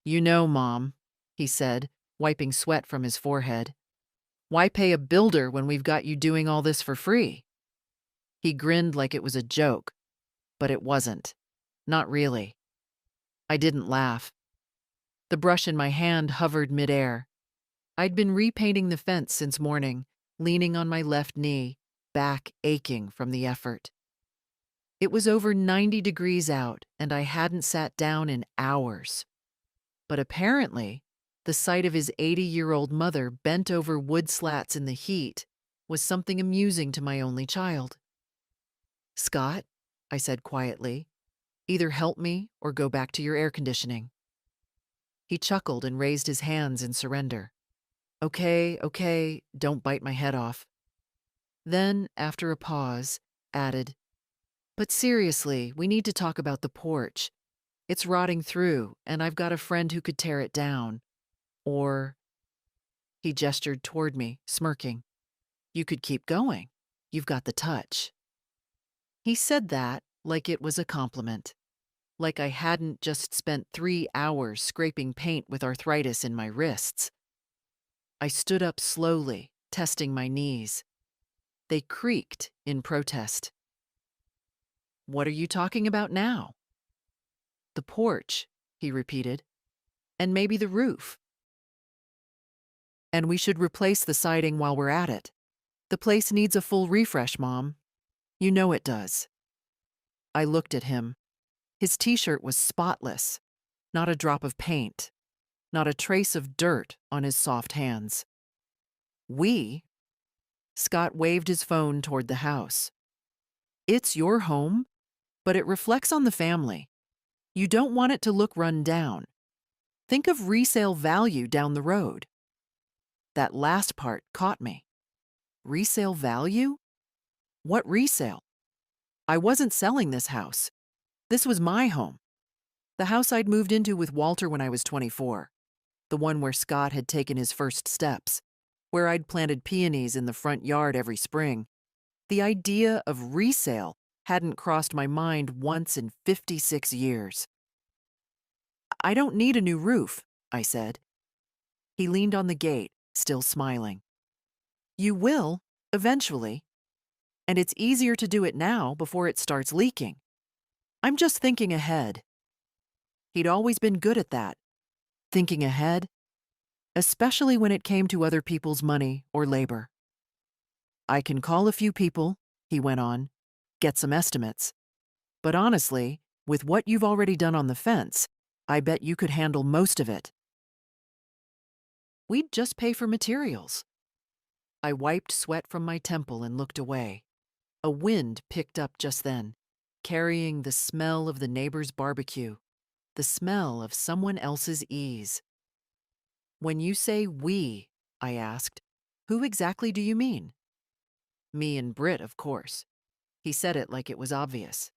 You know, Mom, he said, wiping sweat from his forehead. Why pay a builder when we've got you doing all this for free? He grinned like it was a joke, but it wasn't. Not really. I didn't laugh. The brush in my hand hovered midair. I'd been repainting the fence since morning, leaning on my left knee, back aching from the effort. It was over 90 degrees out, and I hadn't sat down in hours. But apparently, the sight of his 80-year-old mother bent over wood slats in the heat was something amusing to my only child. Scott, I said quietly, either help me or go back to your air conditioning. He chuckled and raised his hands in surrender. Okay, don't bite my head off. Then, after a pause, added, but seriously, we need to talk about the porch. It's rotting through, and I've got a friend who could tear it down. Or, he gestured toward me, smirking, you could keep going. You've got the touch. He said that like it was a compliment, like I hadn't just spent 3 hours scraping paint with arthritis in my wrists. I stood up slowly, testing my knees. They creaked in protest. What are you talking about now? The porch, he repeated, and maybe the roof. And we should replace the siding while we're at it. The place needs a full refresh, Mom. You know it does. I looked at him. His t-shirt was spotless, not a drop of paint, not a trace of dirt on his soft hands. We? Scott waved his phone toward the house. It's your home, but it reflects on the family. You don't want it to look run down. Think of resale value down the road. That last part caught me. Resale value? What resale? I wasn't selling this house. This was my home. The house I'd moved into with Walter when I was 24. The one where Scott had taken his first steps, where I'd planted peonies in the front yard every spring. The idea of resale hadn't crossed my mind once in 56 years. I don't need a new roof, I said. He leaned on the gate, still smiling. You will, eventually. And it's easier to do it now before it starts leaking. I'm just thinking ahead. He'd always been good at that, thinking ahead, especially when it came to other people's money or labor. I can call a few people, he went on, get some estimates. But honestly, with what you've already done on the fence, I bet you could handle most of it. We'd just pay for materials. I wiped sweat from my temple and looked away. A wind picked up just then, carrying the smell of the neighbor's barbecue, the smell of someone else's ease. When you say we, I asked, who exactly do you mean? Me and Britt, of course. He said it like it was obvious.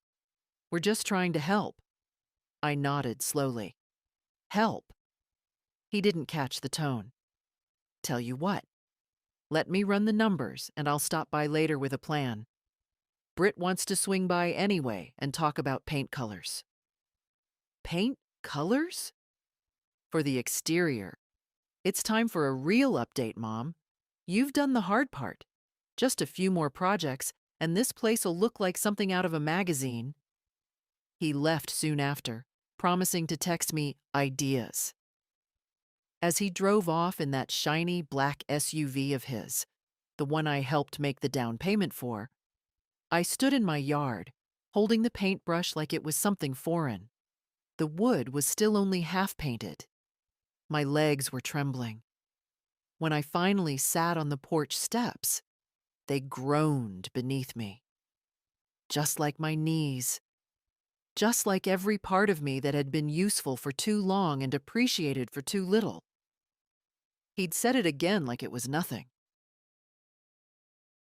We're just trying to help. I nodded slowly. Help. He didn't catch the tone. Tell you what. Let me run the numbers and I'll stop by later with a plan. Britt wants to swing by anyway and talk about paint colors. Paint colors? For the exterior. It's time for a real update, Mom. You've done the hard part. Just a few more projects, and this place'll look like something out of a magazine. He left soon after, promising to text me ideas. As he drove off in that shiny black SUV of his, the one I helped make the down payment for, I stood in my yard, holding the paintbrush like it was something foreign. The wood was still only half painted. My legs were trembling. When I finally sat on the porch steps, they groaned beneath me. Just like my knees. Just like every part of me that had been useful for too long and appreciated for too little. He'd said it again like it was nothing.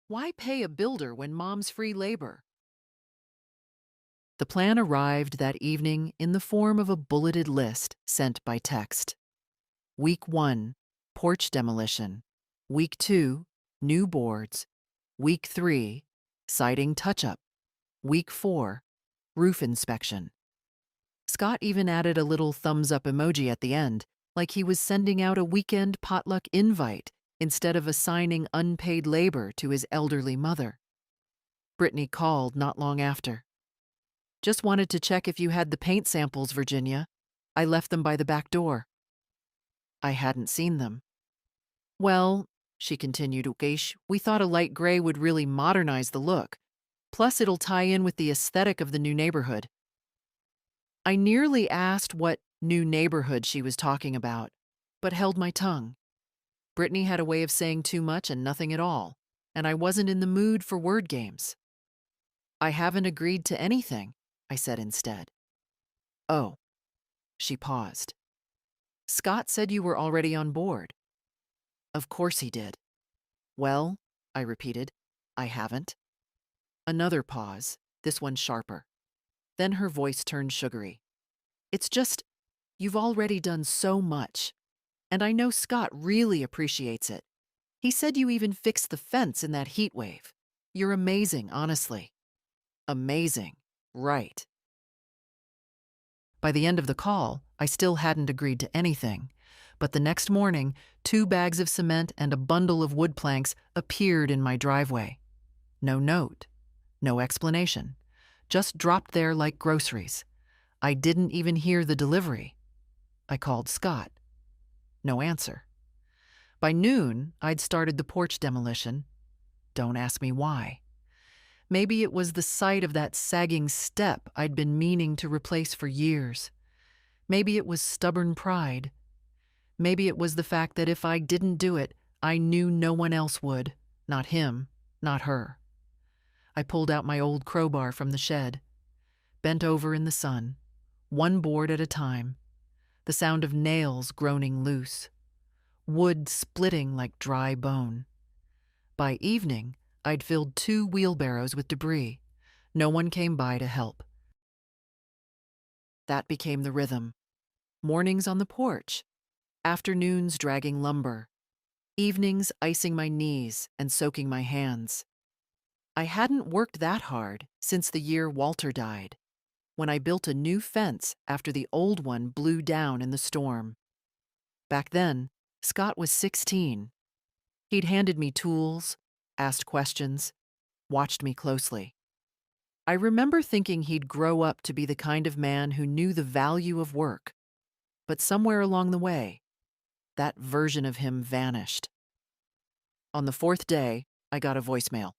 Why pay a builder when Mom's free labor? The plan arrived that evening in the form of a bulleted list sent by text. Week 1, porch demolition. Week 2, new boards. Week 3, siding touch-up. Week 4, roof inspection. Scott even added a little thumbs up emoji at the end, like he was sending out a weekend potluck invite instead of assigning unpaid labor to his elderly mother. Brittany called not long after. "Just wanted to check if you had the paint samples, Virginia. I left them by the back door." I hadn't seen them. "Well," she continued, "we thought a light gray would really modernize the look. Plus, it'll tie in with the aesthetic of the new neighborhood." I nearly asked what new neighborhood she was talking about, but held my tongue. Brittany had a way of saying too much and nothing at all, and I wasn't in the mood for word games. "I haven't agreed to anything," I said instead. "Oh." She paused. "Scott said you were already on board." "Of course he did." "Well," I repeated, "I haven't." Another pause, this one sharper. Then her voice turned sugary. "It's just, you've already done so much. And I know Scott really appreciates it. He said you even fixed the fence in that heat wave. You're amazing, honestly." Amazing, right. By the end of the call, I still hadn't agreed to anything. But the next morning, 2 bags of cement and a bundle of wood planks appeared in my driveway. No note, no explanation, just dropped there like groceries. I didn't even hear the delivery. I called Scott. No answer. By noon, I'd started the porch demolition. Don't ask me why. Maybe it was the sight of that sagging step I'd been meaning to replace for years. Maybe it was stubborn pride. Maybe it was the fact that if I didn't do it, I knew no one else would. Not him, not her. I pulled out my old crowbar from the shed, bent over in the sun, one board at a time, the sound of nails groaning loose, wood splitting like dry bone. By evening, I'd filled 2 wheelbarrows with debris. No one came by to help. That became the rhythm. Mornings on the porch, afternoons dragging lumber, evenings icing my knees and soaking my hands. I hadn't worked that hard since the year Walter died, when I built a new fence after the old one blew down in the storm. Back then, Scott was 16. He'd handed me tools, asked questions, watched me closely. I remember thinking he'd grow up to be the kind of man who knew the value of work. But somewhere along the way, that version of him vanished. On the 4th day, I got a voicemail.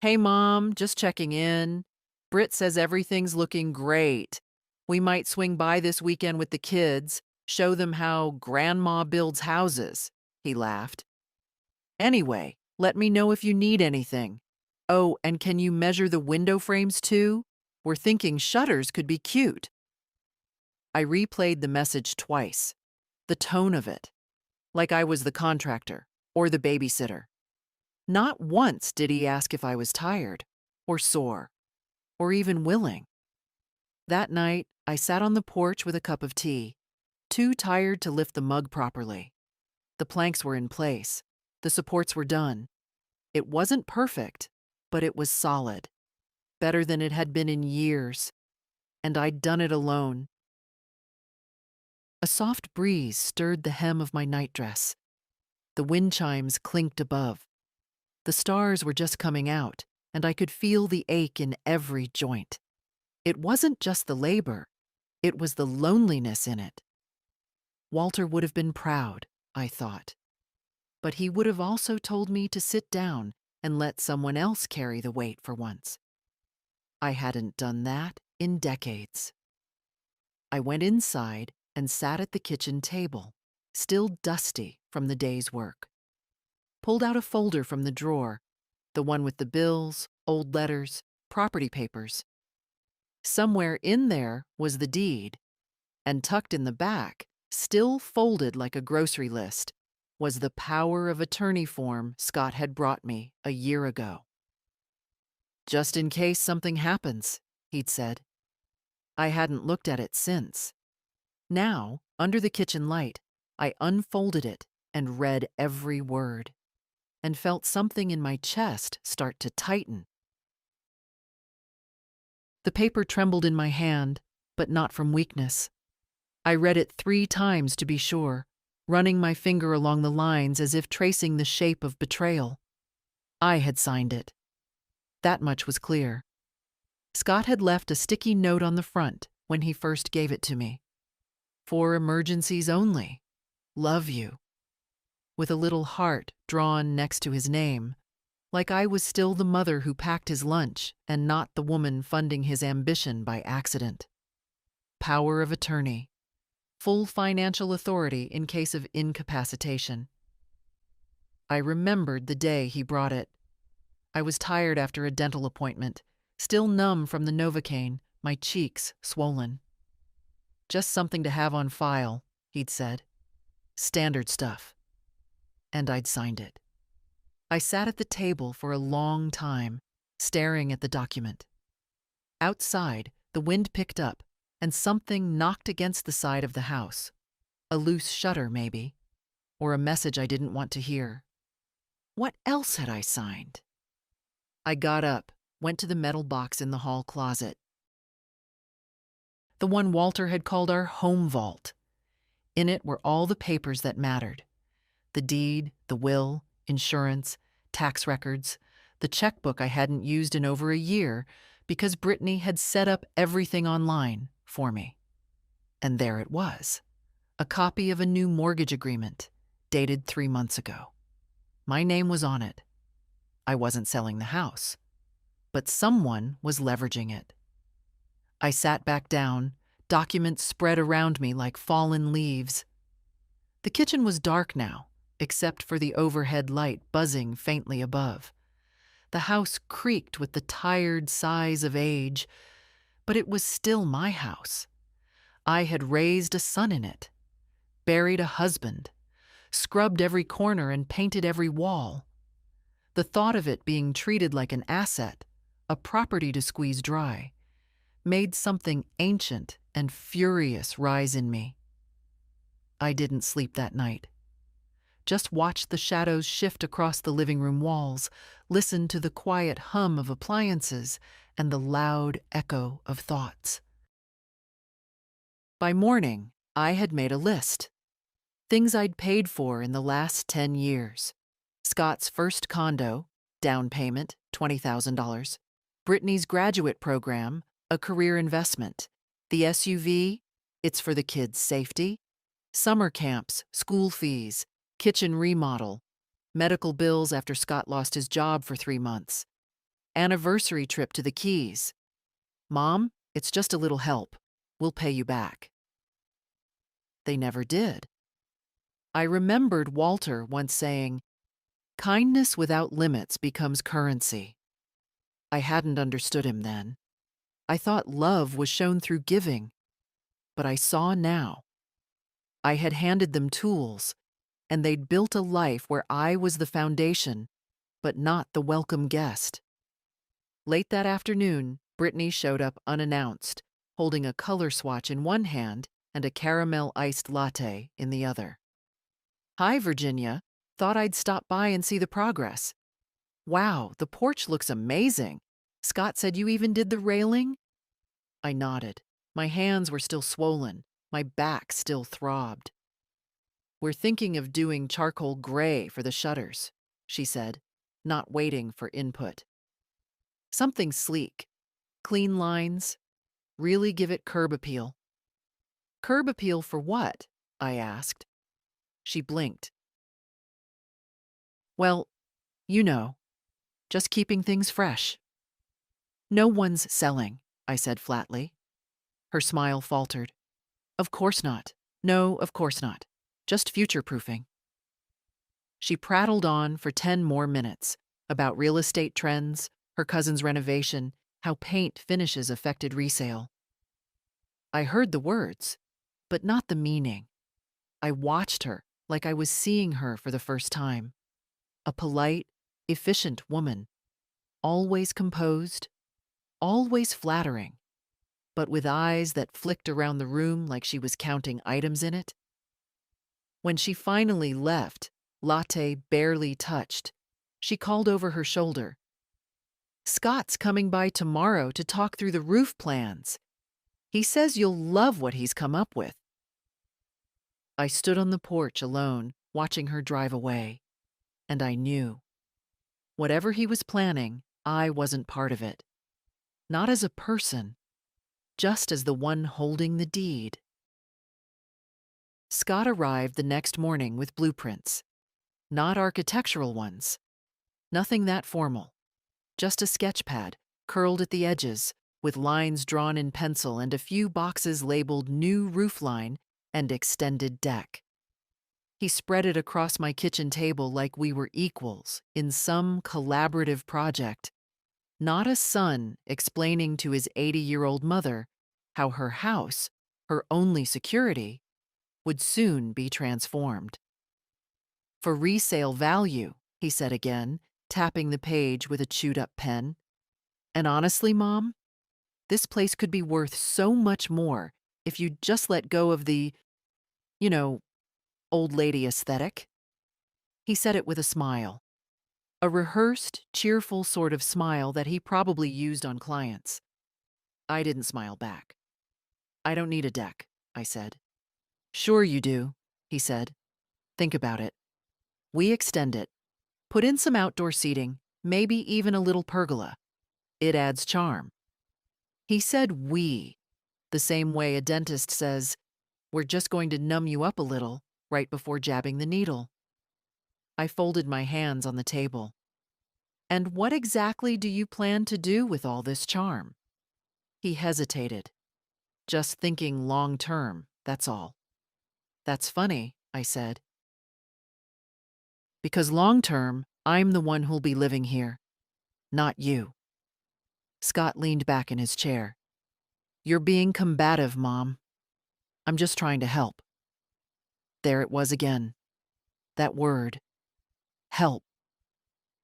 "Hey, Mom, just checking in. Britt says everything's looking great. We might swing by this weekend with the kids, show them how Grandma builds houses." He laughed. "Anyway, let me know if you need anything. Oh, and can you measure the window frames too? We're thinking shutters could be cute." I replayed the message twice. The tone of it, like I was the contractor or the babysitter. Not once did he ask if I was tired, or sore, or even willing. That night, I sat on the porch with a cup of tea, too tired to lift the mug properly. The planks were in place. The supports were done. It wasn't perfect, but it was solid. Better than it had been in years. And I'd done it alone. A soft breeze stirred the hem of my nightdress. The wind chimes clinked above. The stars were just coming out, and I could feel the ache in every joint. It wasn't just the labor, it was the loneliness in it. Walter would have been proud, I thought. But he would have also told me to sit down and let someone else carry the weight for once. I hadn't done that in decades. I went inside and sat at the kitchen table, still dusty from the day's work. Pulled out a folder from the drawer, the one with the bills, old letters, property papers. Somewhere in there was the deed, and tucked in the back, still folded like a grocery list, was the power of attorney form Scott had brought me a year ago. "Just in case something happens," he'd said. I hadn't looked at it since. Now, under the kitchen light, I unfolded it and read every word, and felt something in my chest start to tighten. The paper trembled in my hand, but not from weakness. I read it 3 times to be sure, running my finger along the lines as if tracing the shape of betrayal. I had signed it. That much was clear. Scott had left a sticky note on the front when he first gave it to me. "For emergencies only. Love you." With a little heart drawn next to his name, like I was still the mother who packed his lunch and not the woman funding his ambition by accident. Power of attorney. Full financial authority in case of incapacitation. I remembered the day he brought it. I was tired after a dental appointment, still numb from the Novocaine, my cheeks swollen. "Just something to have on file," he'd said. "Standard stuff." And I'd signed it. I sat at the table for a long time, staring at the document. Outside, the wind picked up, and something knocked against the side of the house. A loose shutter, maybe, or a message I didn't want to hear. What else had I signed? I got up, went to the metal box in the hall closet. The one Walter had called our home vault. In it were all the papers that mattered. The deed, the will, insurance, tax records, the checkbook I hadn't used in over a year because Brittany had set up everything online for me. And there it was, a copy of a new mortgage agreement, dated 3 months ago. My name was on it. I wasn't selling the house, but someone was leveraging it. I sat back down, documents spread around me like fallen leaves. The kitchen was dark now, except for the overhead light buzzing faintly above. The house creaked with the tired sighs of age, but it was still my house. I had raised a son in it, buried a husband, scrubbed every corner and painted every wall. The thought of it being treated like an asset, a property to squeeze dry, made something ancient and furious rise in me. I didn't sleep that night. Just watched the shadows shift across the living room walls, listened to the quiet hum of appliances and the loud echo of thoughts. By morning, I had made a list. Things I'd paid for in the last 10 years. Scott's first condo, down payment, $20,000. Brittany's graduate program, a career investment. The SUV, it's for the kids' safety. Summer camps, school fees, kitchen remodel, medical bills after Scott lost his job for 3 months. Anniversary trip to the Keys. "Mom, it's just a little help. We'll pay you back." They never did. I remembered Walter once saying, "Kindness without limits becomes currency." I hadn't understood him then. I thought love was shown through giving, but I saw now. I had handed them tools, and they'd built a life where I was the foundation, but not the welcome guest. Late that afternoon, Brittany showed up unannounced, holding a color swatch in one hand and a caramel iced latte in the other. "Hi, Virginia. Thought I'd stop by and see the progress. Wow, the porch looks amazing. Scott said you even did the railing?" I nodded. My hands were still swollen. My back still throbbed. "We're thinking of doing charcoal gray for the shutters," she said, not waiting for input. "Something sleek. Clean lines. Really give it curb appeal." "Curb appeal for what?" I asked. She blinked. "Well, you know, just keeping things fresh." "No one's selling," I said flatly. Her smile faltered. "Of course not. No, of course not. Just future-proofing." She prattled on for 10 more minutes about real estate trends, her cousin's renovation, how paint finishes affected resale. I heard the words, but not the meaning. I watched her like I was seeing her for the first time. A polite, efficient woman, always composed, always flattering, but with eyes that flicked around the room like she was counting items in it. When she finally left, latte barely touched, she called over her shoulder, "Scott's coming by tomorrow to talk through the roof plans. He says you'll love what he's come up with. I stood on the porch alone, watching her drive away, and I knew. Whatever he was planning, I wasn't part of it. Not as a person, just as the one holding the deed. Scott arrived the next morning with blueprints. Not architectural ones. Nothing that formal. Just a sketch pad, curled at the edges, with lines drawn in pencil and a few boxes labeled New Roofline and Extended Deck. He spread it across my kitchen table like we were equals in some collaborative project. Not a son explaining to his 80-year-old mother how her house, her only security, would soon be transformed. For resale value, he said again, tapping the page with a chewed-up pen. And honestly, Mom, this place could be worth so much more if you'd just let go of the, old lady aesthetic. He said it with a smile. A rehearsed, cheerful sort of smile that he probably used on clients. I didn't smile back. I don't need a deck, I said. Sure you do, he said. Think about it. We extend it. Put in some outdoor seating, maybe even a little pergola. It adds charm. He said we, the same way a dentist says, we're just going to numb you up a little right before jabbing the needle. I folded my hands on the table. And what exactly do you plan to do with all this charm? He hesitated. Just thinking long term, that's all. That's funny, I said. Because long term, I'm the one who'll be living here, not you. Scott leaned back in his chair. You're being combative, Mom. I'm just trying to help. There it was again. That word. Help.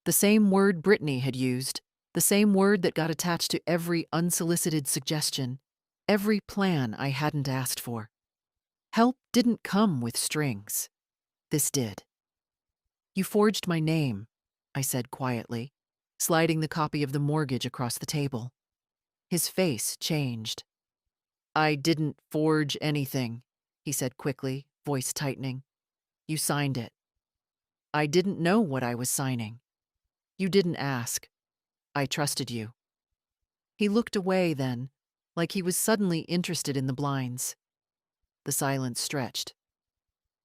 The same word Brittany had used, the same word that got attached to every unsolicited suggestion, every plan I hadn't asked for. Help didn't come with strings. This did. You forged my name, I said quietly, sliding the copy of the mortgage across the table. His face changed. I didn't forge anything, he said quickly, voice tightening. You signed it. I didn't know what I was signing. You didn't ask. I trusted you. He looked away then, like he was suddenly interested in the blinds. The silence stretched.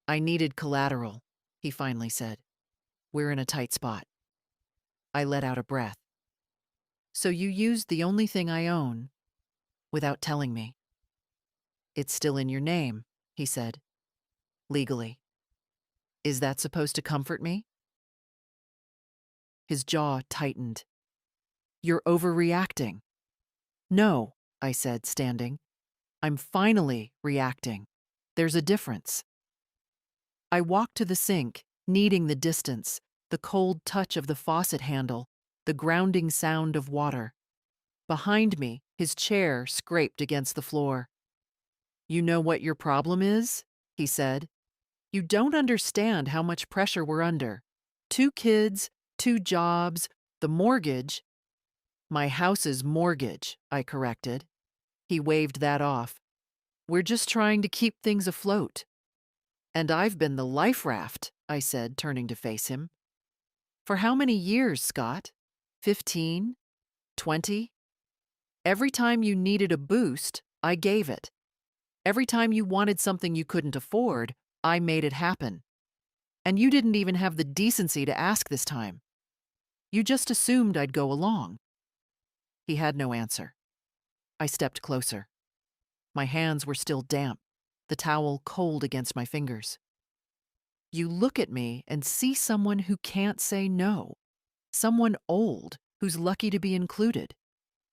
I needed collateral, he finally said. We're in a tight spot. I let out a breath. So you used the only thing I own, without telling me. It's still in your name, he said. Legally. Is that supposed to comfort me? His jaw tightened. You're overreacting. No, I said, standing. I'm finally reacting. There's a difference. I walked to the sink, needing the distance, the cold touch of the faucet handle, the grounding sound of water. Behind me, his chair scraped against the floor. You know what your problem is? He said. You don't understand how much pressure we're under. 2 kids, 2 jobs, the mortgage. My house's mortgage, I corrected. He waved that off. We're just trying to keep things afloat. And I've been the life raft, I said, turning to face him. For how many years, Scott? 15? 20? Every time you needed a boost, I gave it. Every time you wanted something you couldn't afford, I made it happen. And you didn't even have the decency to ask this time. You just assumed I'd go along. He had no answer. I stepped closer. My hands were still damp, the towel cold against my fingers. You look at me and see someone who can't say no, someone old who's lucky to be included.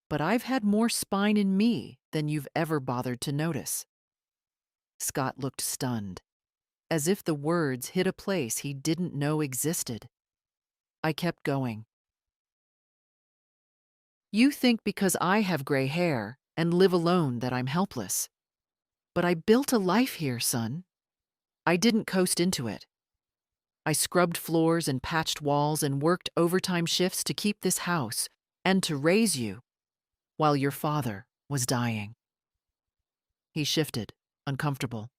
But I've had more spine in me than you've ever bothered to notice. Scott looked stunned, as if the words hit a place he didn't know existed. I kept going. You think because I have gray hair and live alone that I'm helpless. But I built a life here, son. I didn't coast into it. I scrubbed floors and patched walls and worked overtime shifts to keep this house and to raise you while your father was dying. He shifted, uncomfortable.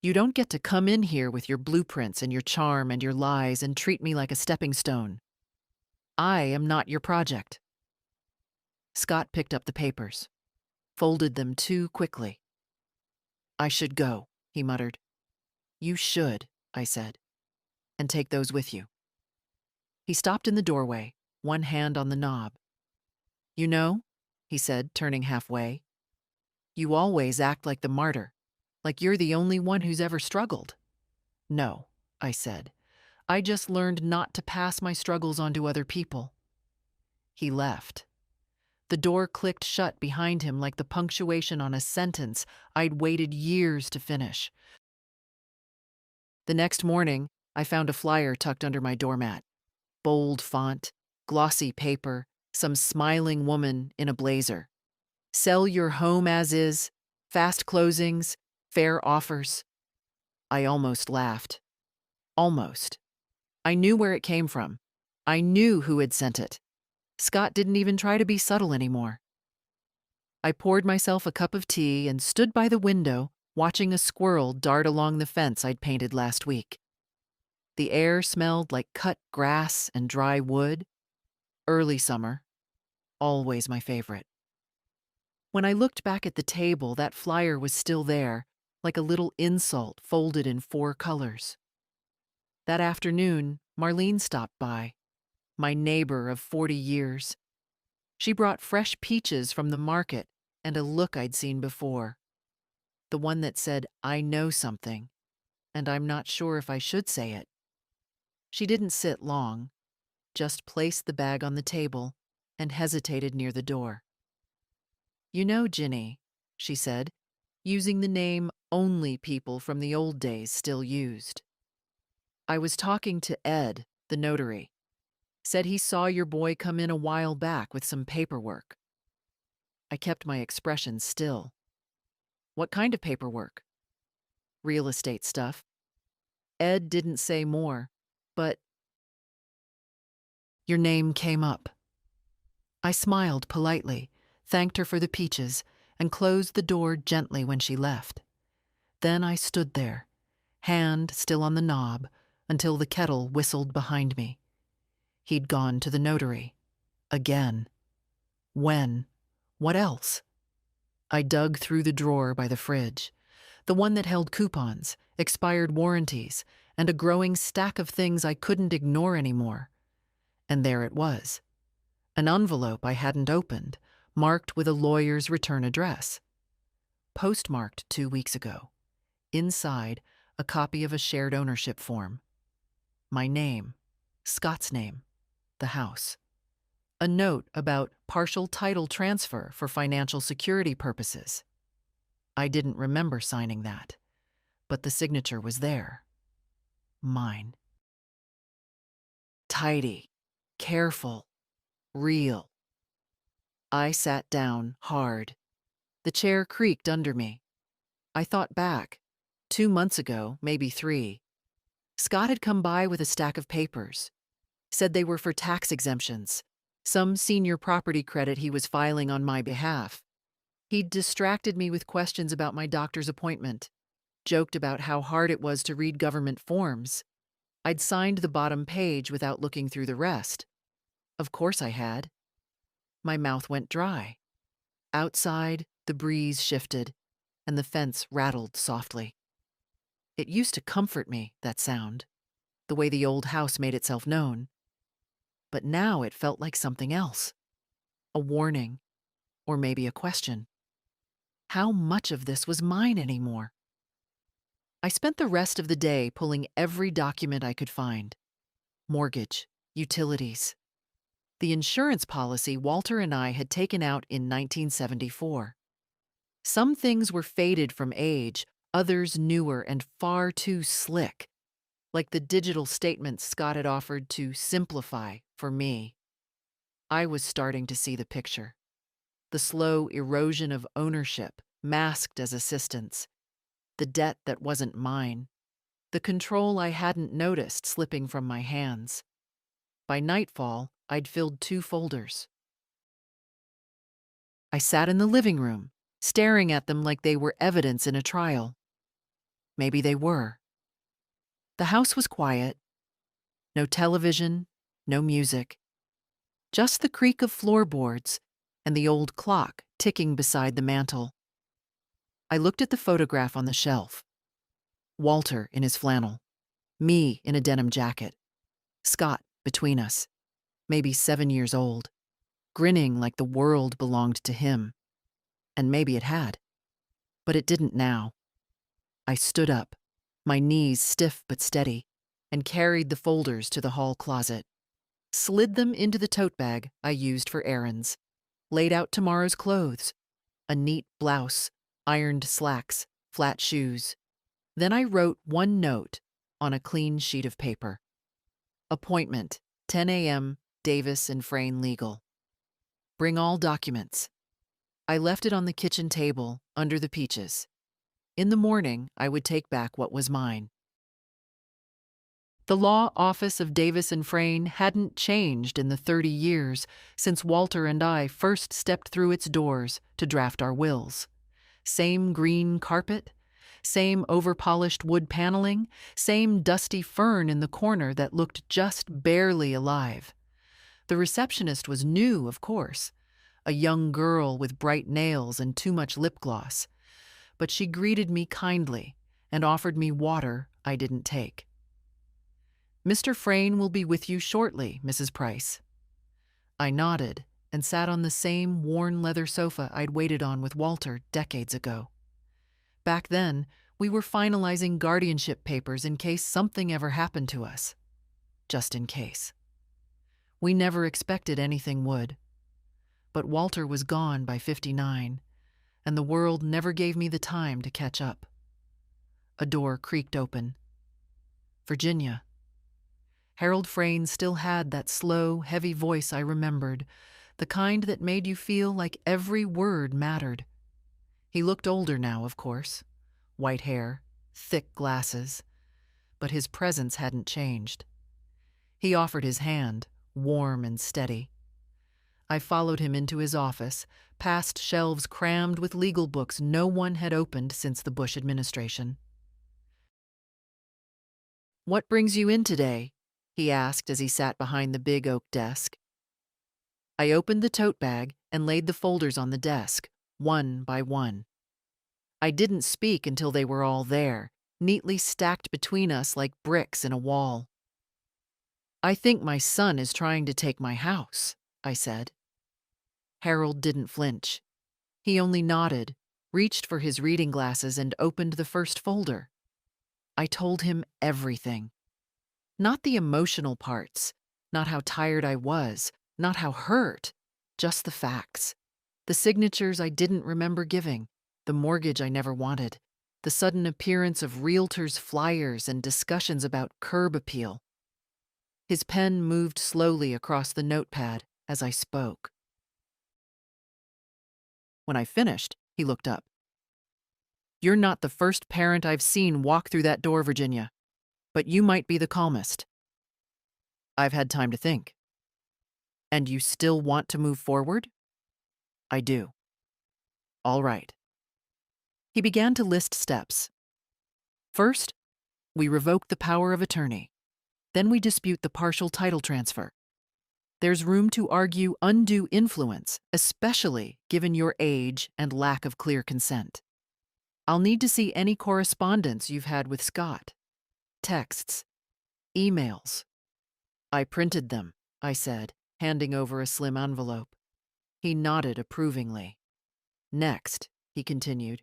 You don't get to come in here with your blueprints and your charm and your lies and treat me like a stepping stone. I am not your project. Scott picked up the papers, folded them too quickly. I should go, he muttered. You should, I said, and take those with you. He stopped in the doorway, one hand on the knob. You know, he said, turning halfway, you always act like the martyr, like you're the only one who's ever struggled. No, I said. I just learned not to pass my struggles on to other people. He left. The door clicked shut behind him like the punctuation on a sentence I'd waited years to finish. The next morning, I found a flyer tucked under my doormat. Bold font, glossy paper, some smiling woman in a blazer. Sell your home as is, fast closings, fair offers. I almost laughed. Almost. I knew where it came from. I knew who had sent it. Scott didn't even try to be subtle anymore. I poured myself a cup of tea and stood by the window, watching a squirrel dart along the fence I'd painted last week. The air smelled like cut grass and dry wood. Early summer. Always my favorite. When I looked back at the table, that flyer was still there, like a little insult folded in 4 colors. That afternoon, Marlene stopped by, my neighbor of 40 years. She brought fresh peaches from the market and a look I'd seen before. The one that said, I know something, and I'm not sure if I should say it. She didn't sit long, just placed the bag on the table and hesitated near the door. You know, Ginny, she said, using the name only people from the old days still used. I was talking to Ed, the notary. Said he saw your boy come in a while back with some paperwork. I kept my expression still. What kind of paperwork? Real estate stuff. Ed didn't say more, but your name came up. I smiled politely, thanked her for the peaches, and closed the door gently when she left. Then I stood there, hand still on the knob, until the kettle whistled behind me. He'd gone to the notary. Again. When? What else? I dug through the drawer by the fridge, the one that held coupons, expired warranties, and a growing stack of things I couldn't ignore anymore. And there it was. An envelope I hadn't opened, marked with a lawyer's return address. Postmarked 2 weeks ago. Inside, a copy of a shared ownership form. My name, Scott's name, the house. A note about partial title transfer for financial security purposes. I didn't remember signing that, but the signature was there. Mine. Tidy, careful, real. I sat down hard. The chair creaked under me. I thought back. 2 months ago, maybe 3. Scott had come by with a stack of papers. Said they were for tax exemptions. Some senior property credit he was filing on my behalf. He'd distracted me with questions about my doctor's appointment. Joked about how hard it was to read government forms. I'd signed the bottom page without looking through the rest. Of course I had. My mouth went dry. Outside, the breeze shifted, and the fence rattled softly. It used to comfort me, that sound, the way the old house made itself known. But now it felt like something else. A warning, or maybe a question. How much of this was mine anymore? I spent the rest of the day pulling every document I could find. Mortgage, utilities. The insurance policy Walter and I had taken out in 1974. Some things were faded from age, others newer and far too slick, like the digital statement Scott had offered to simplify for me. I was starting to see the picture. The slow erosion of ownership, masked as assistance. The debt that wasn't mine. The control I hadn't noticed slipping from my hands. By nightfall, I'd filled 2 folders. I sat in the living room, staring at them like they were evidence in a trial. Maybe they were. The house was quiet. No television, no music. Just the creak of floorboards and the old clock ticking beside the mantel. I looked at the photograph on the shelf. Walter in his flannel. Me in a denim jacket. Scott between us, maybe 7 years old, grinning like the world belonged to him. And maybe it had. But it didn't now. I stood up, my knees stiff but steady, and carried the folders to the hall closet. Slid them into the tote bag I used for errands. Laid out tomorrow's clothes. A neat blouse, ironed slacks, flat shoes. Then I wrote one note on a clean sheet of paper. Appointment, 10 a.m., Davis and Frayne Legal. Bring all documents. I left it on the kitchen table, under the peaches. In the morning, I would take back what was mine. The law office of Davis and Frayne hadn't changed in the 30 years since Walter and I first stepped through its doors to draft our wills. Same green carpet, same over-polished wood paneling, same dusty fern in the corner that looked just barely alive. The receptionist was new, of course, a young girl with bright nails and too much lip gloss, but she greeted me kindly and offered me water I didn't take. "Mr. Frayne will be with you shortly, Mrs. Price." I nodded and sat on the same worn leather sofa I'd waited on with Walter decades ago. Back then, we were finalizing guardianship papers in case something ever happened to us. Just in case. We never expected anything would. But Walter was gone by 59, and the world never gave me the time to catch up. A door creaked open. Virginia. Harold Frayne still had that slow, heavy voice I remembered, the kind that made you feel like every word mattered. He looked older now, of course. White hair, thick glasses. But his presence hadn't changed. He offered his hand, warm and steady. I followed him into his office, past shelves crammed with legal books no one had opened since the Bush administration. "What brings you in today?" he asked as he sat behind the big oak desk. I opened the tote bag and laid the folders on the desk, one by one. I didn't speak until they were all there, neatly stacked between us like bricks in a wall. "I think my son is trying to take my house," I said. Harold didn't flinch. He only nodded, reached for his reading glasses, and opened the first folder. I told him everything. Not the emotional parts, not how tired I was, not how hurt, just the facts. The signatures I didn't remember giving, the mortgage I never wanted, the sudden appearance of realtors' flyers and discussions about curb appeal. His pen moved slowly across the notepad as I spoke. When I finished, he looked up. "You're not the first parent I've seen walk through that door, Virginia, but you might be the calmest." "I've had time to think." "And you still want to move forward?" "I do." "All right." He began to list steps. First, we revoke the power of attorney. Then we dispute the partial title transfer. There's room to argue undue influence, especially given your age and lack of clear consent. I'll need to see any correspondence you've had with Scott. Texts, emails. "I printed them," I said, handing over a slim envelope. He nodded approvingly. "Next," he continued,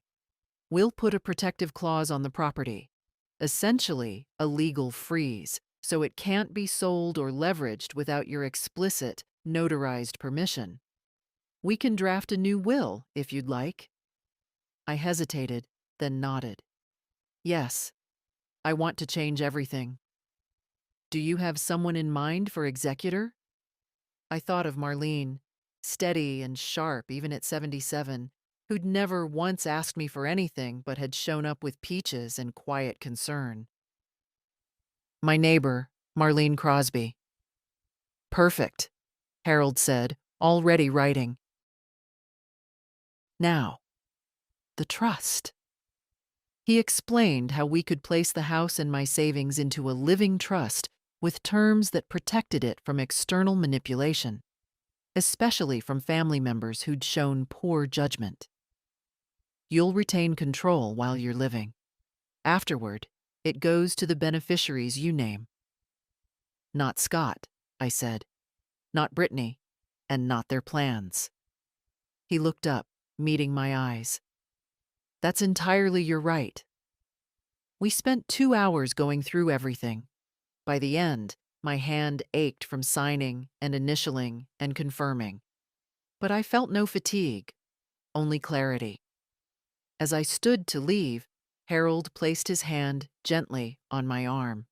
"we'll put a protective clause on the property, essentially a legal freeze, so it can't be sold or leveraged without your explicit, notarized permission. We can draft a new will, if you'd like." I hesitated, then nodded. "Yes, I want to change everything." "Do you have someone in mind for executor?" I thought of Marlene, steady and sharp even at 77, who'd never once asked me for anything but had shown up with peaches and quiet concern. "My neighbor, Marlene Crosby." "Perfect," Harold said, already writing. "Now, the trust. He explained how we could place the house and my savings into a living trust with terms that protected it from external manipulation, especially from family members who'd shown poor judgment. You'll retain control while you're living. Afterward, it goes to the beneficiaries you name. Not Scott, I said. Not Brittany, and not their plans. He looked up, meeting my eyes. That's entirely your right. We spent 2 hours going through everything. By the end, my hand ached from signing and initialing and confirming. But I felt no fatigue, only clarity. As I stood to leave, Harold placed his hand gently on my arm.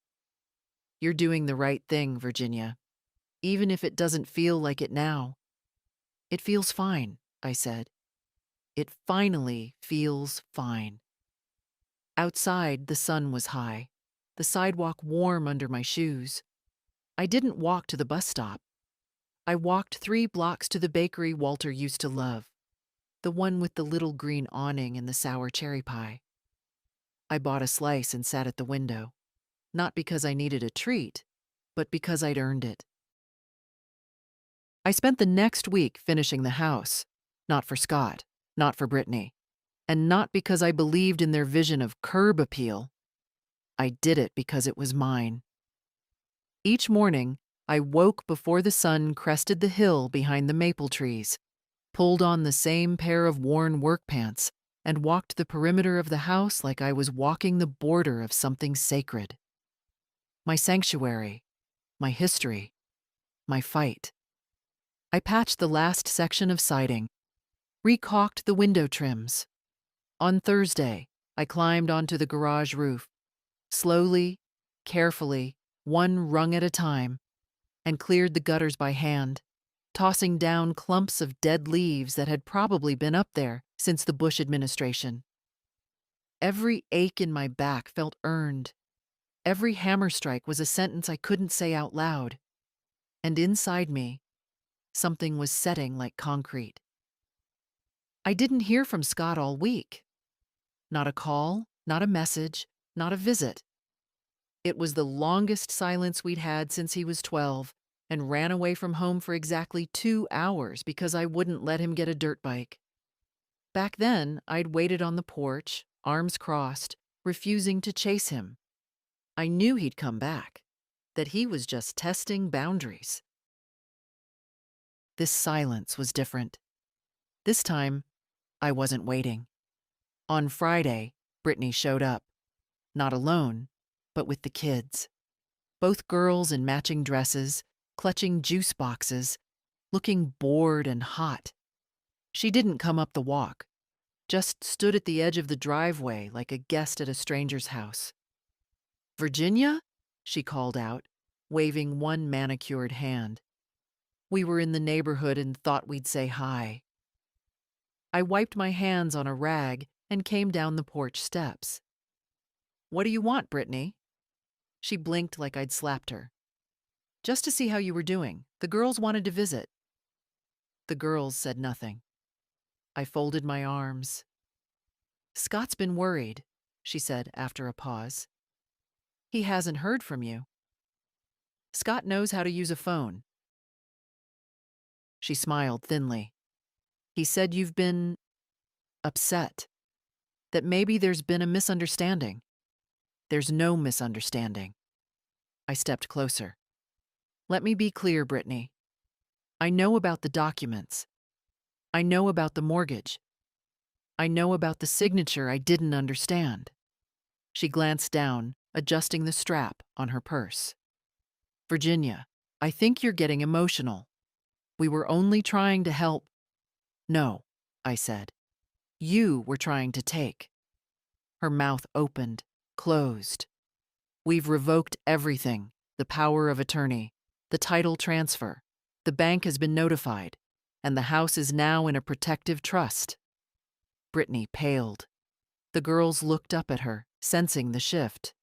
You're doing the right thing, Virginia, even if it doesn't feel like it now. It feels fine, I said. It finally feels fine. Outside, the sun was high, the sidewalk warm under my shoes. I didn't walk to the bus stop. I walked 3 blocks to the bakery Walter used to love, the one with the little green awning and the sour cherry pie. I bought a slice and sat at the window, not because I needed a treat, but because I'd earned it. I spent the next week finishing the house, not for Scott, not for Brittany, and not because I believed in their vision of curb appeal. I did it because it was mine. Each morning, I woke before the sun crested the hill behind the maple trees, pulled on the same pair of worn work pants, and walked the perimeter of the house like I was walking the border of something sacred. My sanctuary, my history, my fight. I patched the last section of siding, recaulked the window trims. On Thursday, I climbed onto the garage roof, slowly, carefully, one rung at a time, and cleared the gutters by hand, tossing down clumps of dead leaves that had probably been up there since the Bush administration. Every ache in my back felt earned. Every hammer strike was a sentence I couldn't say out loud. And inside me, something was setting like concrete. I didn't hear from Scott all week. Not a call, not a message, not a visit. It was the longest silence we'd had since he was 12, and ran away from home for exactly 2 hours because I wouldn't let him get a dirt bike. Back then, I'd waited on the porch, arms crossed, refusing to chase him. I knew he'd come back, that he was just testing boundaries. This silence was different. This time, I wasn't waiting. On Friday, Brittany showed up. Not alone, but with the kids. Both girls in matching dresses, clutching juice boxes, looking bored and hot. She didn't come up the walk, just stood at the edge of the driveway like a guest at a stranger's house. "Virginia?" she called out, waving one manicured hand. We were in the neighborhood and thought we'd say hi. I wiped my hands on a rag and came down the porch steps. "What do you want, Brittany?" She blinked like I'd slapped her. "Just to see how you were doing. The girls wanted to visit." The girls said nothing. I folded my arms. "Scott's been worried," she said after a pause. "He hasn't heard from you." "Scott knows how to use a phone." She smiled thinly. "He said you've been upset. That maybe there's been a misunderstanding." "There's no misunderstanding." I stepped closer. "Let me be clear, Brittany. I know about the documents. I know about the mortgage. I know about the signature I didn't understand." She glanced down, adjusting the strap on her purse. "Virginia, I think you're getting emotional. We were only trying to help." "No," I said. "You were trying to take." Her mouth opened, closed. "We've revoked everything, the power of attorney, the title transfer. The bank has been notified, and the house is now in a protective trust." Brittany paled. The girls looked up at her, sensing the shift.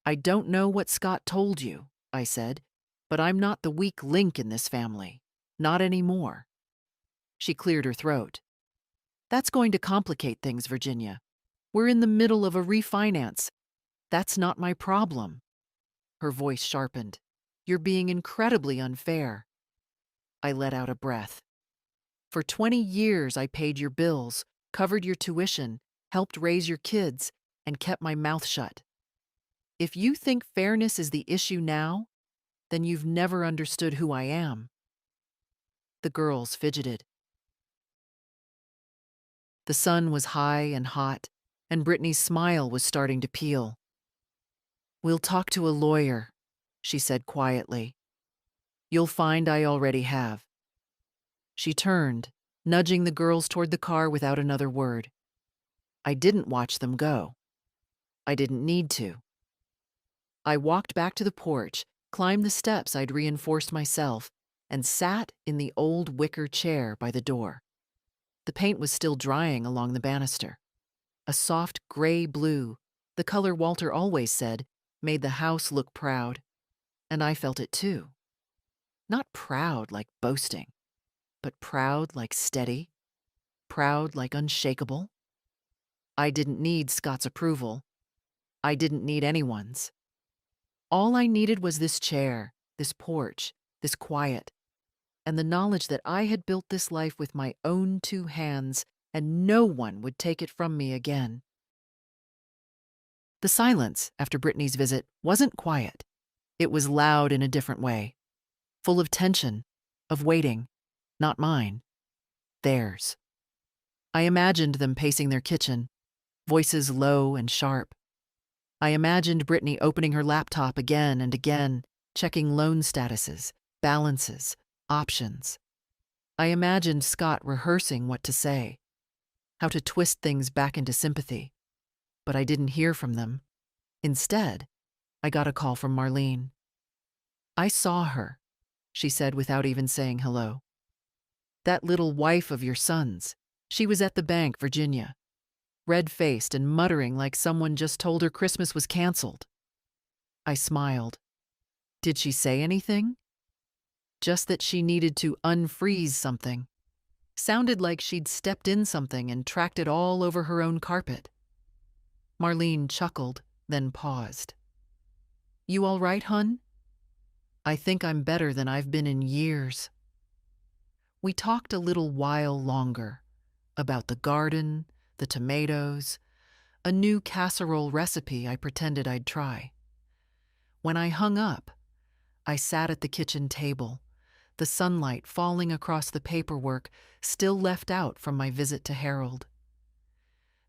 "I don't know what Scott told you," I said, "but I'm not the weak link in this family. Not anymore." She cleared her throat. That's going to complicate things, Virginia. We're in the middle of a refinance. That's not my problem. Her voice sharpened. You're being incredibly unfair. I let out a breath. For 20 years, I paid your bills, covered your tuition, helped raise your kids, and kept my mouth shut. If you think fairness is the issue now, then you've never understood who I am. The girls fidgeted. The sun was high and hot, and Brittany's smile was starting to peel. We'll talk to a lawyer, she said quietly. You'll find I already have. She turned, nudging the girls toward the car without another word. I didn't watch them go. I didn't need to. I walked back to the porch, climbed the steps I'd reinforced myself, and sat in the old wicker chair by the door. The paint was still drying along the banister. A soft gray blue, the color Walter always said, made the house look proud. And I felt it too. Not proud like boasting, but proud like steady, proud like unshakable. I didn't need Scott's approval. I didn't need anyone's. All I needed was this chair, this porch, this quiet, and the knowledge that I had built this life with my own two hands and no one would take it from me again. The silence after Brittany's visit wasn't quiet. It was loud in a different way, full of tension, of waiting, not mine, theirs. I imagined them pacing their kitchen, voices low and sharp. I imagined Brittany opening her laptop again and again, checking loan statuses, balances, options. I imagined Scott rehearsing what to say, how to twist things back into sympathy. But I didn't hear from them. Instead, I got a call from Marlene. I saw her, she said without even saying hello. That little wife of your son's. She was at the bank, Virginia, red-faced and muttering like someone just told her Christmas was canceled. I smiled. Did she say anything? Just that she needed to unfreeze something. Sounded like she'd stepped in something and tracked it all over her own carpet. Marlene chuckled, then paused. You all right, hun? I think I'm better than I've been in years. We talked a little while longer about the garden, the tomatoes, a new casserole recipe I pretended I'd try. When I hung up, I sat at the kitchen table, the sunlight falling across the paperwork still left out from my visit to Harold.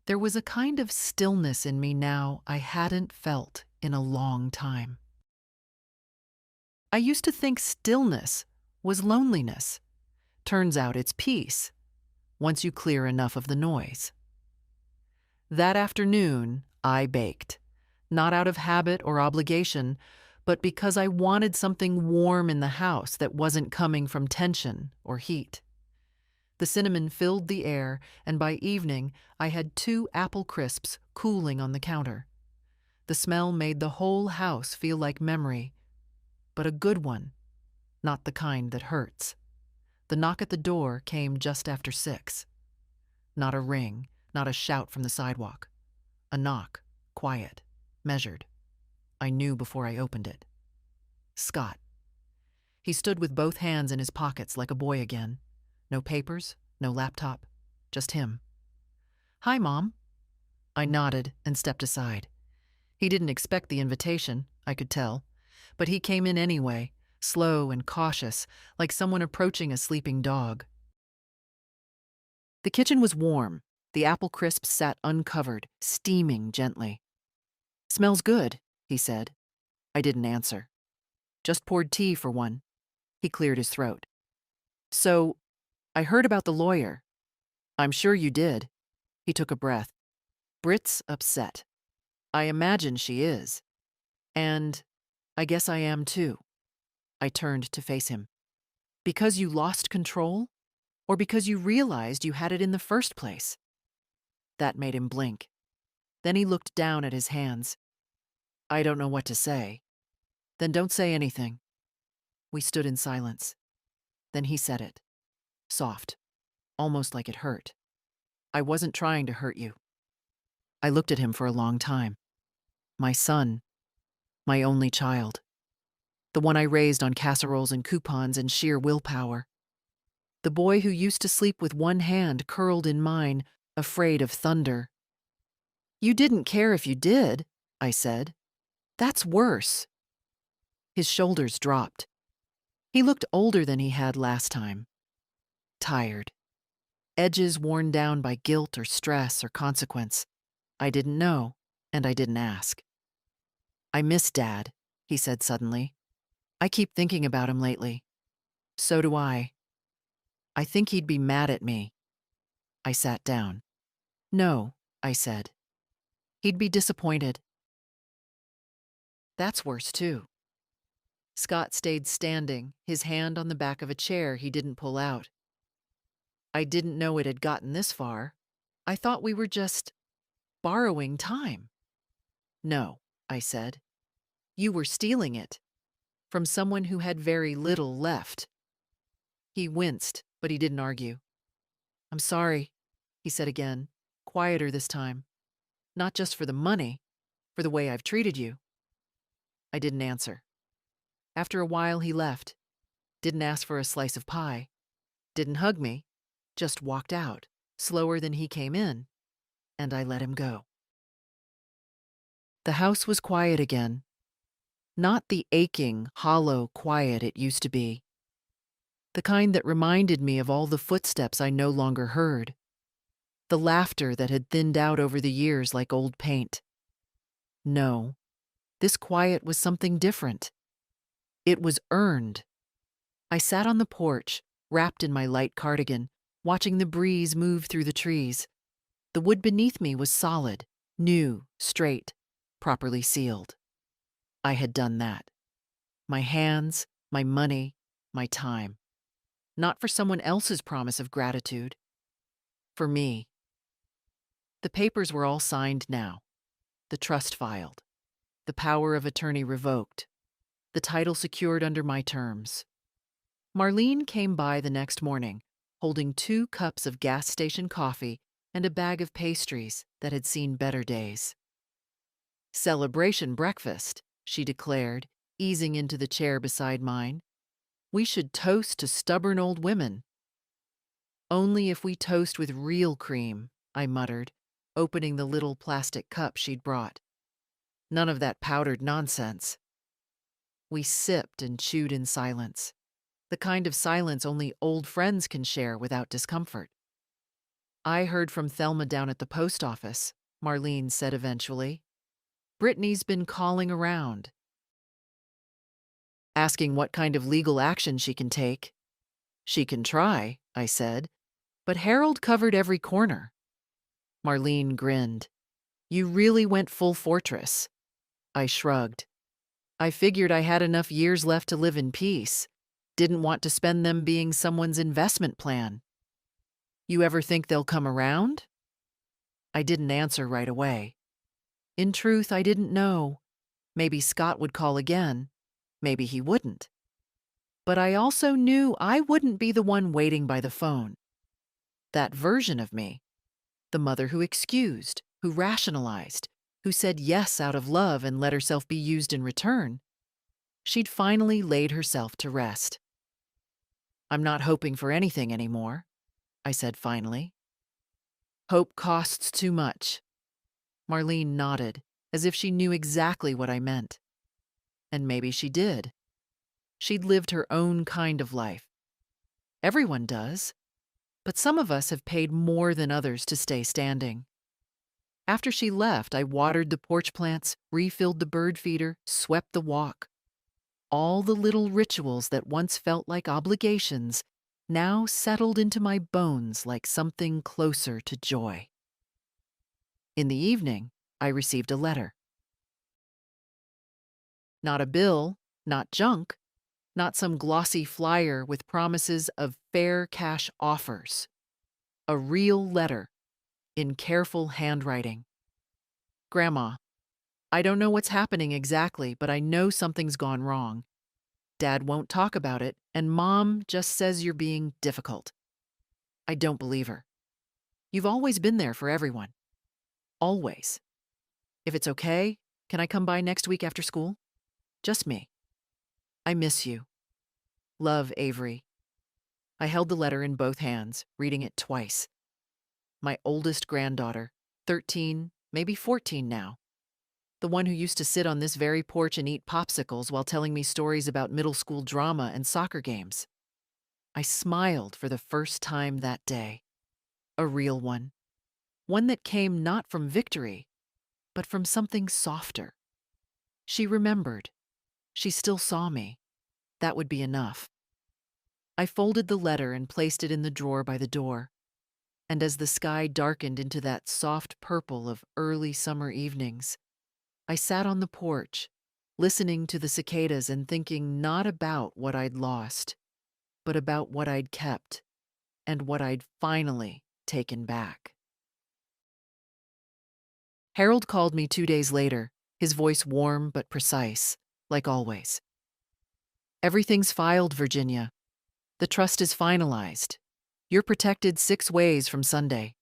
There was a kind of stillness in me now I hadn't felt in a long time. I used to think stillness was loneliness. Turns out it's peace, once you clear enough of the noise. That afternoon, I baked, not out of habit or obligation, but because I wanted something warm in the house that wasn't coming from tension or heat. The cinnamon filled the air, and by evening, I had 2 apple crisps cooling on the counter. The smell made the whole house feel like memory, but a good one, not the kind that hurts. The knock at the door came just after 6. Not a ring, not a shout from the sidewalk. A knock, quiet, measured. I knew before I opened it. Scott. He stood with both hands in his pockets like a boy again. No papers, no laptop, just him. Hi, Mom. I nodded and stepped aside. He didn't expect the invitation, I could tell, but he came in anyway, slow and cautious, like someone approaching a sleeping dog. The kitchen was warm. The apple crisps sat uncovered, steaming gently. Smells good, he said. I didn't answer. Just poured tea for one. He cleared his throat. So, I heard about the lawyer. I'm sure you did. He took a breath. Brit's upset. I imagine she is. And I guess I am too. I turned to face him. Because you lost control? Or because you realized you had it in the first place? That made him blink. Then he looked down at his hands. I don't know what to say. Then don't say anything. We stood in silence. Then he said it. Soft. Almost like it hurt. I wasn't trying to hurt you. I looked at him for a long time. My son, my only child. The one I raised on casseroles and coupons and sheer willpower. The boy who used to sleep with one hand curled in mine, afraid of thunder. You didn't care if you did, I said. That's worse. His shoulders dropped. He looked older than he had last time. Tired. Edges worn down by guilt or stress or consequence. I didn't know, and I didn't ask. I miss Dad, he said suddenly. I keep thinking about him lately. So do I. I think he'd be mad at me. I sat down. No, I said. He'd be disappointed. That's worse, too. Scott stayed standing, his hand on the back of a chair he didn't pull out. I didn't know it had gotten this far. I thought we were just borrowing time. No, I said. You were stealing it from someone who had very little left. He winced, but he didn't argue. I'm sorry, he said again, quieter this time. Not just for the money, for the way I've treated you. I didn't answer. After a while, he left. Didn't ask for a slice of pie. Didn't hug me. Just walked out, slower than he came in, and I let him go. The house was quiet again. Not the aching, hollow quiet it used to be. The kind that reminded me of all the footsteps I no longer heard. The laughter that had thinned out over the years like old paint. No, this quiet was something different. It was earned. I sat on the porch, wrapped in my light cardigan, watching the breeze move through the trees. The wood beneath me was solid, new, straight, properly sealed. I had done that. My hands, my money, my time. Not for someone else's promise of gratitude. For me. The papers were all signed now. The trust filed. The power of attorney revoked. The title secured under my terms. Marlene came by the next morning, holding 2 cups of gas station coffee and a bag of pastries that had seen better days. Celebration breakfast, she declared, easing into the chair beside mine. We should toast to stubborn old women. Only if we toast with real cream, I muttered, opening the little plastic cup she'd brought. None of that powdered nonsense. We sipped and chewed in silence, the kind of silence only old friends can share without discomfort. I heard from Thelma down at the post office, Marlene said eventually. Brittany's been calling around, asking what kind of legal action she can take. She can try, I said, but Harold covered every corner. Marlene grinned. You really went full fortress. I shrugged. I figured I had enough years left to live in peace. Didn't want to spend them being someone's investment plan. You ever think they'll come around? I didn't answer right away. In truth, I didn't know. Maybe Scott would call again. Maybe he wouldn't. But I also knew I wouldn't be the one waiting by the phone. That version of me, the mother who excused, who rationalized, who said yes out of love and let herself be used in return, she'd finally laid herself to rest. I'm not hoping for anything anymore, I said finally. Hope costs too much. Marlene nodded, as if she knew exactly what I meant. And maybe she did. She'd lived her own kind of life. Everyone does, but some of us have paid more than others to stay standing. After she left, I watered the porch plants, refilled the bird feeder, swept the walk. All the little rituals that once felt like obligations now settled into my bones like something closer to joy. In the evening, I received a letter. Not a bill, not junk, not some glossy flyer with promises of fair cash offers. A real letter, in careful handwriting. Grandma, I don't know what's happening exactly, but I know something's gone wrong. Dad won't talk about it, and Mom just says you're being difficult. I don't believe her. You've always been there for everyone. Always. If it's okay, can I come by next week after school? Just me. I miss you. Love, Avery. I held the letter in both hands, reading it twice. My oldest granddaughter, 13, maybe 14 now. The one who used to sit on this very porch and eat popsicles while telling me stories about middle school drama and soccer games. I smiled for the first time that day. A real one. One that came not from victory, but from something softer. She remembered. She still saw me. That would be enough. I folded the letter and placed it in the drawer by the door. And as the sky darkened into that soft purple of early summer evenings, I sat on the porch, listening to the cicadas and thinking not about what I'd lost, but about what I'd kept and what I'd finally taken back. Harold called me 2 days later, his voice warm but precise, like always. Everything's filed, Virginia. The trust is finalized. You're protected 6 ways from Sunday.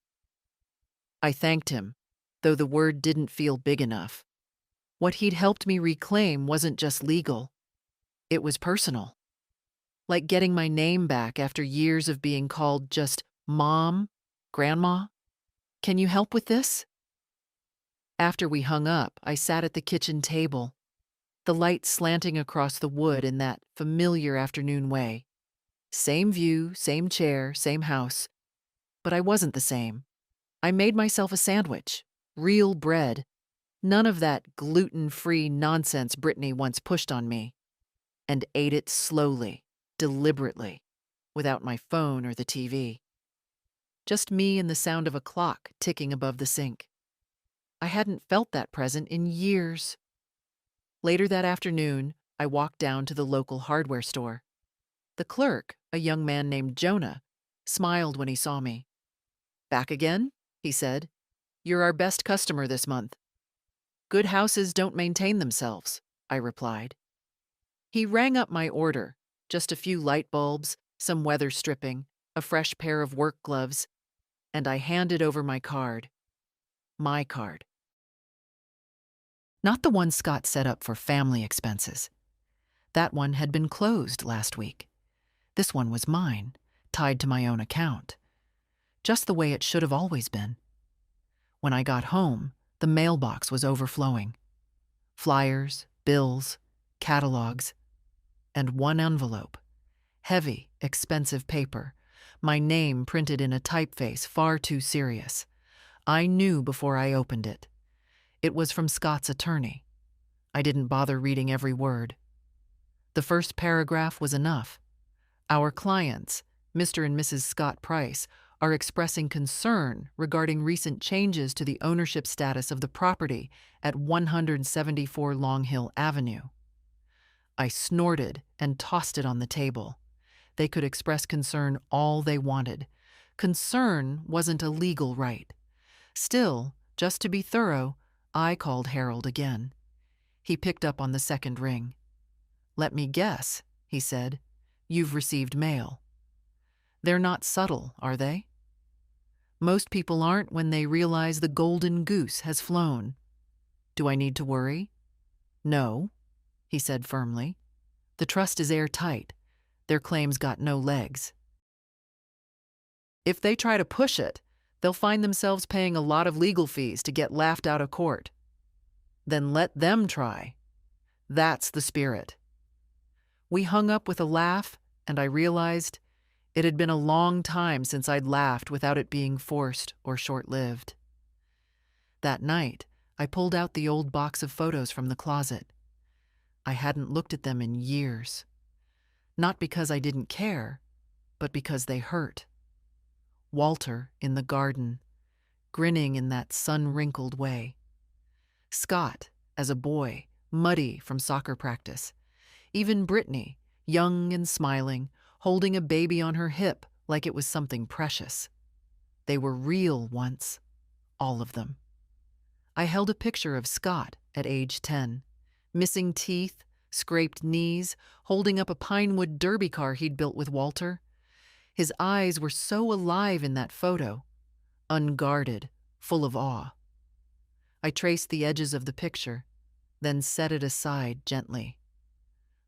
I thanked him, though the word didn't feel big enough. What he'd helped me reclaim wasn't just legal. It was personal. Like getting my name back after years of being called just Mom, Grandma. Can you help with this? After we hung up, I sat at the kitchen table, the light slanting across the wood in that familiar afternoon way. Same view, same chair, same house. But I wasn't the same. I made myself a sandwich, real bread, none of that gluten-free nonsense Brittany once pushed on me, and ate it slowly, deliberately, without my phone or the TV. Just me and the sound of a clock ticking above the sink. I hadn't felt that present in years. Later that afternoon, I walked down to the local hardware store. The clerk, a young man named Jonah, smiled when he saw me. "Back again?" he said. "You're our best customer this month." "Good houses don't maintain themselves," I replied. He rang up my order, just a few light bulbs, some weather stripping, a fresh pair of work gloves, and I handed over my card. My card. Not the one Scott set up for family expenses. That one had been closed last week. This one was mine, tied to my own account. Just the way it should have always been. When I got home, the mailbox was overflowing. Flyers, bills, catalogs, and one envelope. Heavy, expensive paper, my name printed in a typeface far too serious. I knew before I opened it. It was from Scott's attorney. I didn't bother reading every word. The first paragraph was enough. Our clients, Mr. and Mrs. Scott Price, are expressing concern regarding recent changes to the ownership status of the property at 174 Long Hill Avenue. I snorted and tossed it on the table. They could express concern all they wanted. Concern wasn't a legal right. Still, just to be thorough, I called Harold again. He picked up on the second ring. "Let me guess," he said. "You've received mail." They're not subtle, are they? Most people aren't when they realize the golden goose has flown. Do I need to worry? No, he said firmly. The trust is airtight. Their claims got no legs. If they try to push it, they'll find themselves paying a lot of legal fees to get laughed out of court. Then let them try. That's the spirit. We hung up with a laugh, and I realized it had been a long time since I'd laughed without it being forced or short-lived. That night, I pulled out the old box of photos from the closet. I hadn't looked at them in years. Not because I didn't care, but because they hurt. Walter in the garden, grinning in that sun-wrinkled way. Scott, as a boy, muddy from soccer practice. Even Brittany, young and smiling, holding a baby on her hip like it was something precious. They were real once, all of them. I held a picture of Scott at age 10, missing teeth, scraped knees, holding up a Pinewood derby car he'd built with Walter. His eyes were so alive in that photo, unguarded, full of awe. I traced the edges of the picture, then set it aside gently.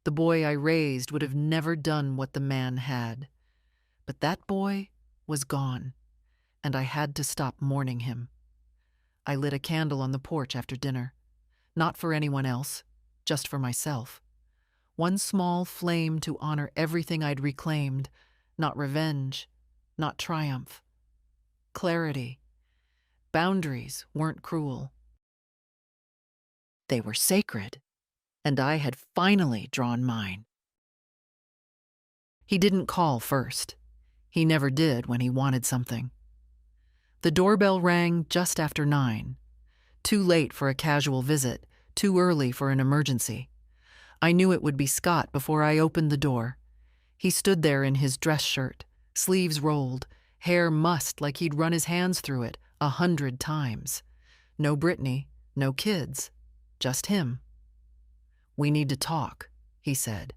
The boy I raised would have never done what the man had. But that boy was gone, and I had to stop mourning him. I lit a candle on the porch after dinner, not for anyone else, just for myself. One small flame to honor everything I'd reclaimed, not revenge, not triumph. Clarity. Boundaries weren't cruel. They were sacred, and I had finally drawn mine. He didn't call first. He never did when he wanted something. The doorbell rang just after 9. Too late for a casual visit, too early for an emergency. I knew it would be Scott before I opened the door. He stood there in his dress shirt, sleeves rolled, hair mussed like he'd run his hands through it 100 times. No Brittany, no kids, just him. "We need to talk," he said.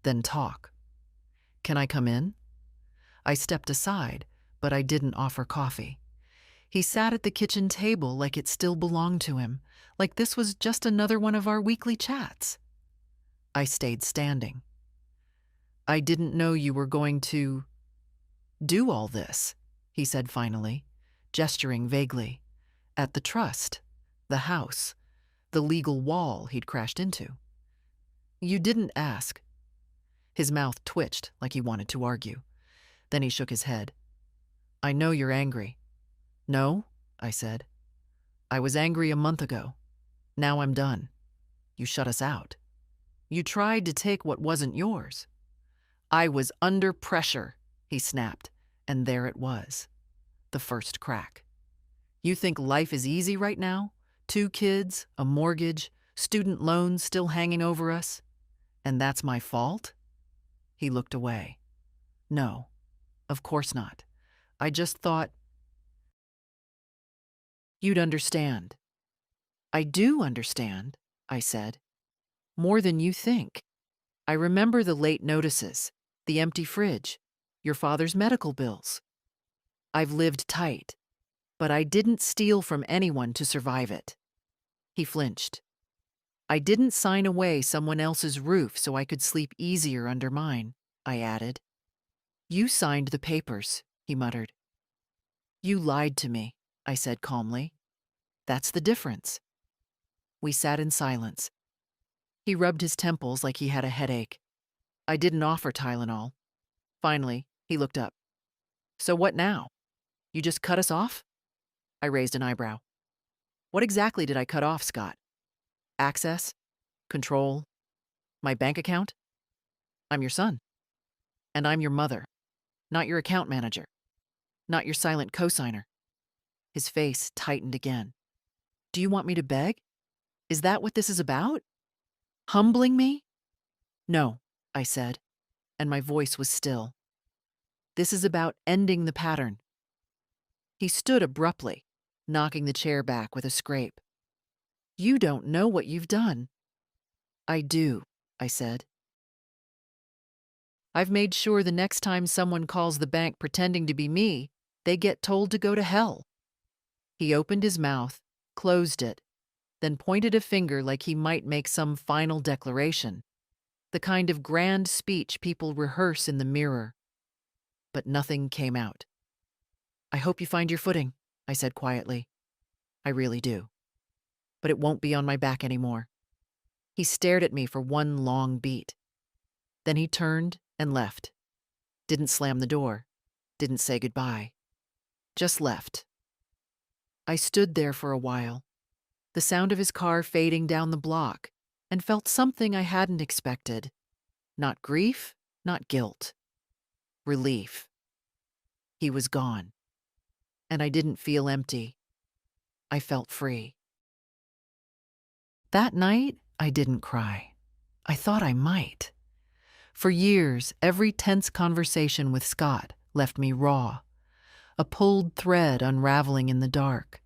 "Then talk." "Can I come in?" I stepped aside, but I didn't offer coffee. He sat at the kitchen table like it still belonged to him, like this was just another one of our weekly chats. I stayed standing. "I didn't know you were going to do all this," he said finally, gesturing vaguely, at the trust, the house, the legal wall he'd crashed into. "You didn't ask." His mouth twitched like he wanted to argue. Then he shook his head. "I know you're angry." "No," I said. "I was angry a month ago. Now I'm done. You shut us out. You tried to take what wasn't yours." "I was under pressure," he snapped, and there it was. The first crack. "You think life is easy right now? 2 kids, a mortgage, student loans still hanging over us? And that's my fault?" He looked away. "No, of course not. I just thought you'd understand." "I do understand," I said. "More than you think. I remember the late notices, the empty fridge, your father's medical bills. I've lived tight, but I didn't steal from anyone to survive it." He flinched. "I didn't sign away someone else's roof so I could sleep easier under mine," I added. "You signed the papers," he muttered. "You lied to me," I said calmly. "That's the difference." We sat in silence. He rubbed his temples like he had a headache. I didn't offer Tylenol. Finally, he looked up. "So what now? You just cut us off?" I raised an eyebrow. "What exactly did I cut off, Scott? Access? Control? My bank account? I'm your son. And I'm your mother, not your account manager, not your silent cosigner." His face tightened again. "Do you want me to beg? Is that what this is about? Humbling me?" "No," I said, and my voice was still. "This is about ending the pattern." He stood abruptly, knocking the chair back with a scrape. "You don't know what you've done." "I do," I said. "I've made sure the next time someone calls the bank pretending to be me, they get told to go to hell." He opened his mouth, closed it, then pointed a finger like he might make some final declaration, the kind of grand speech people rehearse in the mirror. But nothing came out. "I hope you find your footing," I said quietly. "I really do. But it won't be on my back anymore." He stared at me for one long beat. Then he turned and left. Didn't slam the door. Didn't say goodbye. Just left. I stood there for a while, the sound of his car fading down the block, and felt something I hadn't expected. Not grief, not guilt. Relief. He was gone. And I didn't feel empty. I felt free. That night, I didn't cry. I thought I might. For years, every tense conversation with Scott left me raw, a pulled thread unraveling in the dark.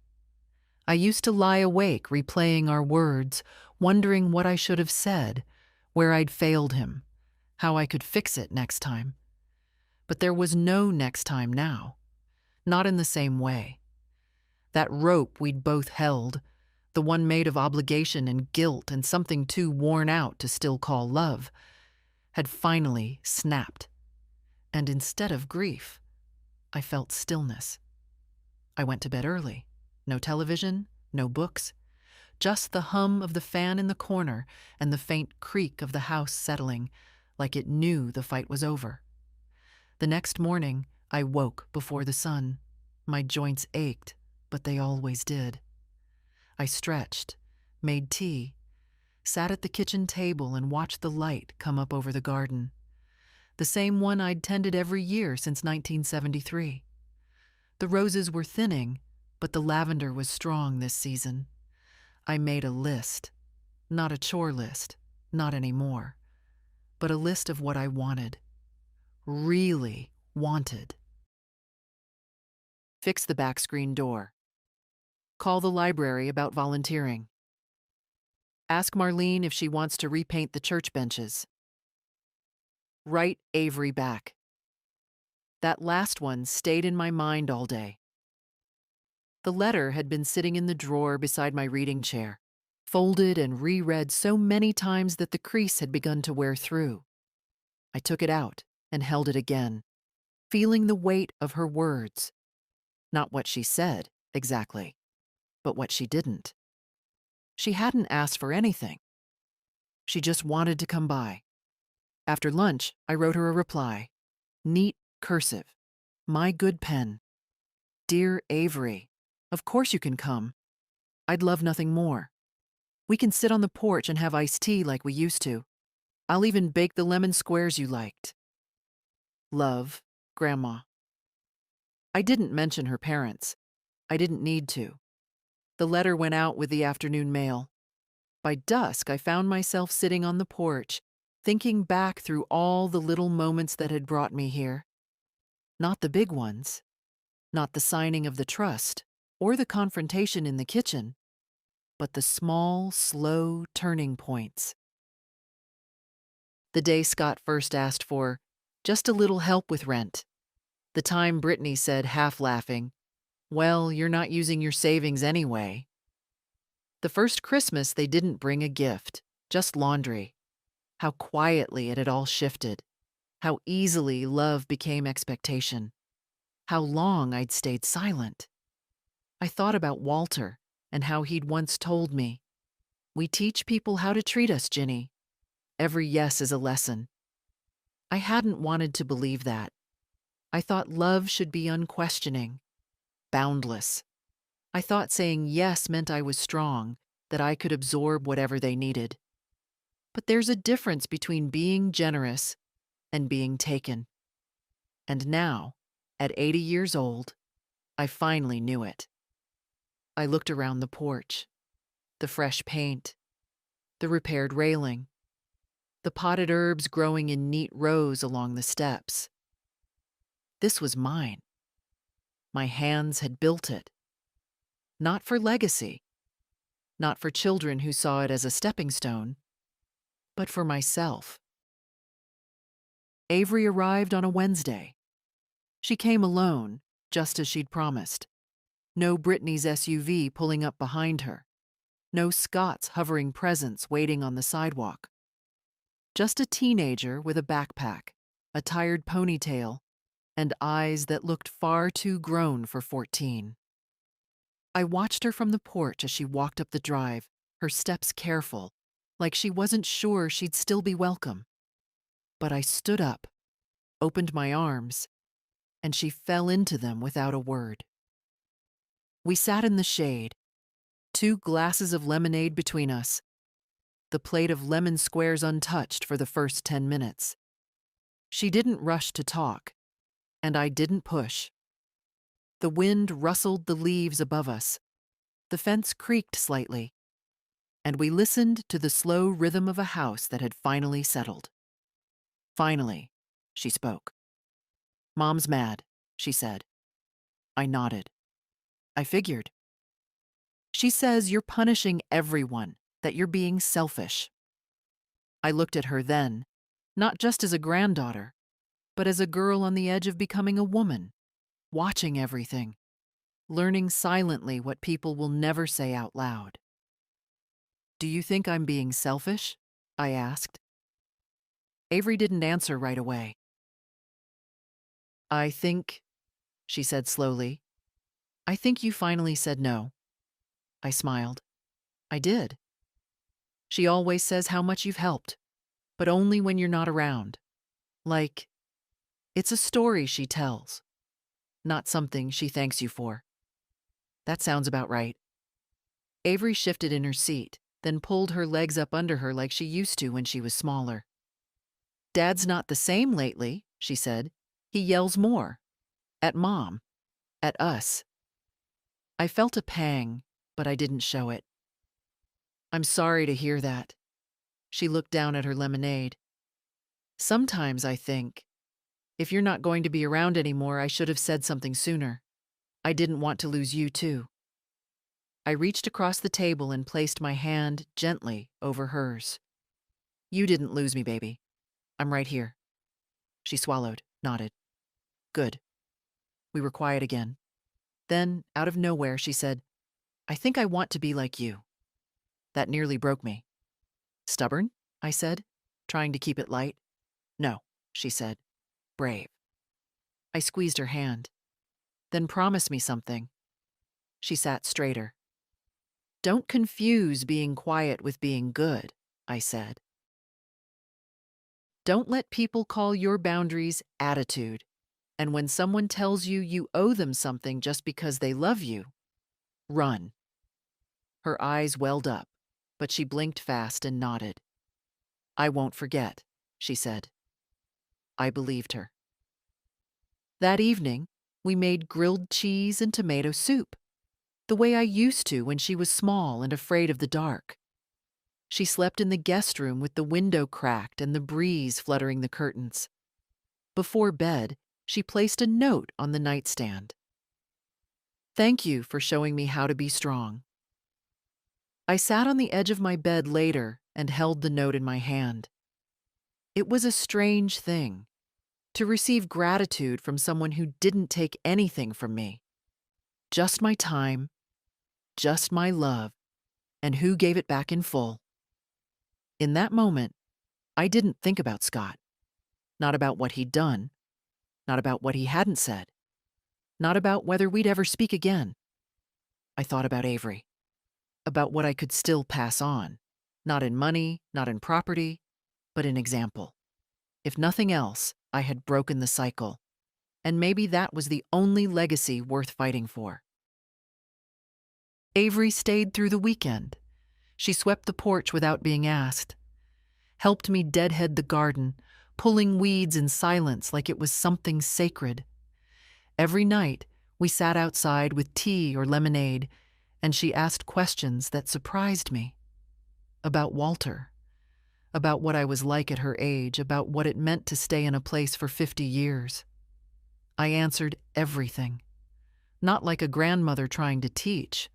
I used to lie awake replaying our words, wondering what I should have said, where I'd failed him, how I could fix it next time. But there was no next time now. Not in the same way. That rope we'd both held, the one made of obligation and guilt and something too worn out to still call love, had finally snapped. And instead of grief, I felt stillness. I went to bed early. No television, no books, just the hum of the fan in the corner and the faint creak of the house settling, like it knew the fight was over. The next morning, I woke before the sun. My joints ached, but they always did. I stretched, made tea, sat at the kitchen table and watched the light come up over the garden. The same one I'd tended every year since 1973. The roses were thinning, but the lavender was strong this season. I made a list. Not a chore list, not anymore, but a list of what I wanted. Really wanted. Fix the back screen door. Call the library about volunteering. Ask Marlene if she wants to repaint the church benches. Write Avery back. That last one stayed in my mind all day. The letter had been sitting in the drawer beside my reading chair, folded and reread so many times that the crease had begun to wear through. I took it out and held it again, feeling the weight of her words. Not what she said, exactly, but what she didn't. She hadn't asked for anything. She just wanted to come by. After lunch, I wrote her a reply. Neat cursive. My good pen. Dear Avery, of course you can come. I'd love nothing more. We can sit on the porch and have iced tea like we used to. I'll even bake the lemon squares you liked. Love, Grandma. I didn't mention her parents. I didn't need to. The letter went out with the afternoon mail. By dusk, I found myself sitting on the porch, thinking back through all the little moments that had brought me here. Not the big ones, not the signing of the trust or the confrontation in the kitchen, but the small, slow turning points. The day Scott first asked for just a little help with rent. The time Brittany said, half laughing, "Well, you're not using your savings anyway." The first Christmas they didn't bring a gift, just laundry. How quietly it had all shifted. How easily love became expectation. How long I'd stayed silent. I thought about Walter and how he'd once told me, "We teach people how to treat us, Ginny. Every yes is a lesson." I hadn't wanted to believe that. I thought love should be unquestioning, boundless. I thought saying yes meant I was strong, that I could absorb whatever they needed. But there's a difference between being generous and being taken. And now, at 80 years old, I finally knew it. I looked around the porch, the fresh paint, the repaired railing, the potted herbs growing in neat rows along the steps. This was mine. My hands had built it. Not for legacy, not for children who saw it as a stepping stone, but for myself. Avery arrived on a Wednesday. She came alone, just as she'd promised. No Brittany's SUV pulling up behind her. No Scott's hovering presence waiting on the sidewalk. Just a teenager with a backpack, a tired ponytail, and eyes that looked far too grown for 14. I watched her from the porch as she walked up the drive, her steps careful, like she wasn't sure she'd still be welcome. But I stood up, opened my arms, and she fell into them without a word. We sat in the shade, 2 glasses of lemonade between us, the plate of lemon squares untouched for the first 10 minutes. She didn't rush to talk, and I didn't push. The wind rustled the leaves above us. The fence creaked slightly, and we listened to the slow rhythm of a house that had finally settled. Finally, she spoke. "Mom's mad," she said. I nodded. I figured. "She says you're punishing everyone, that you're being selfish." I looked at her then, not just as a granddaughter, but as a girl on the edge of becoming a woman, watching everything, learning silently what people will never say out loud. "Do you think I'm being selfish?" I asked. Avery didn't answer right away. "I think," she said slowly, "I think you finally said no." I smiled. "I did. She always says how much you've helped, but only when you're not around. Like, it's a story she tells, not something she thanks you for." "That sounds about right." Avery shifted in her seat, then pulled her legs up under her like she used to when she was smaller. "Dad's not the same lately," she said. "He yells more. At Mom. At us." I felt a pang, but I didn't show it. "I'm sorry to hear that." She looked down at her lemonade. "Sometimes I think, if you're not going to be around anymore, I should have said something sooner. I didn't want to lose you, too." I reached across the table and placed my hand gently over hers. "You didn't lose me, baby. I'm right here." She swallowed, nodded. "Good." We were quiet again. Then, out of nowhere, she said, "I think I want to be like you." That nearly broke me. "Stubborn?" I said, trying to keep it light. "No," she said. "Brave." I squeezed her hand. "Then promise me something." She sat straighter. "Don't confuse being quiet with being good," I said. "Don't let people call your boundaries attitude. And when someone tells you you owe them something just because they love you, run." Her eyes welled up, but she blinked fast and nodded. "I won't forget," she said. I believed her. That evening, we made grilled cheese and tomato soup, the way I used to when she was small and afraid of the dark. She slept in the guest room with the window cracked and the breeze fluttering the curtains. Before bed, she placed a note on the nightstand. "Thank you for showing me how to be strong." I sat on the edge of my bed later and held the note in my hand. It was a strange thing to receive gratitude from someone who didn't take anything from me. Just my time, just my love, and who gave it back in full. In that moment, I didn't think about Scott. Not about what he'd done. Not about what he hadn't said. Not about whether we'd ever speak again. I thought about Avery. About what I could still pass on. Not in money, not in property, but in example. If nothing else, I had broken the cycle. And maybe that was the only legacy worth fighting for. Avery stayed through the weekend. She swept the porch without being asked. Helped me deadhead the garden, pulling weeds in silence like it was something sacred. Every night, we sat outside with tea or lemonade, and she asked questions that surprised me. About Walter. About what I was like at her age, about what it meant to stay in a place for 50 years. I answered everything. Not like a grandmother trying to teach,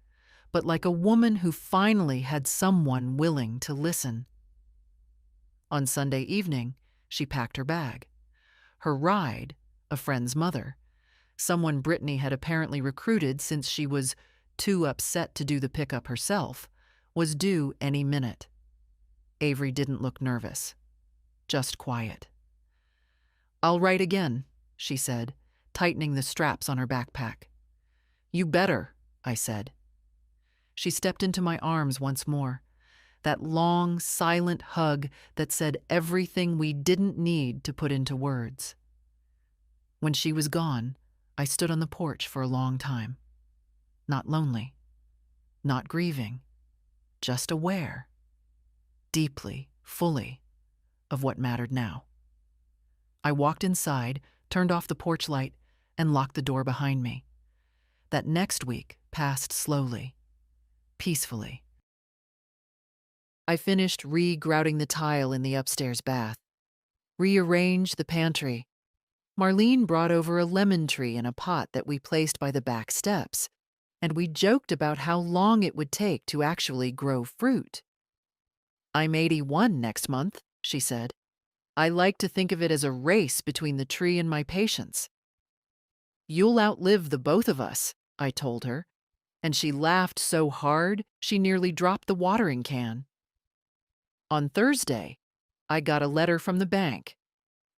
but like a woman who finally had someone willing to listen. On Sunday evening, she packed her bag. Her ride, a friend's mother, someone Brittany had apparently recruited since she was too upset to do the pickup herself, was due any minute. Avery didn't look nervous, just quiet. "I'll write again," she said, tightening the straps on her backpack. "You better," I said. She stepped into my arms once more, that long, silent hug that said everything we didn't need to put into words. When she was gone, I stood on the porch for a long time. Not lonely, not grieving, just aware, deeply, fully, of what mattered now. I walked inside, turned off the porch light, and locked the door behind me. That next week passed slowly, peacefully. I finished re-grouting the tile in the upstairs bath, rearranged the pantry. Marlene brought over a lemon tree in a pot that we placed by the back steps, and we joked about how long it would take to actually grow fruit. "I'm 81 next month," she said. "I like to think of it as a race between the tree and my patience." "You'll outlive the both of us," I told her, and she laughed so hard she nearly dropped the watering can. On Thursday, I got a letter from the bank,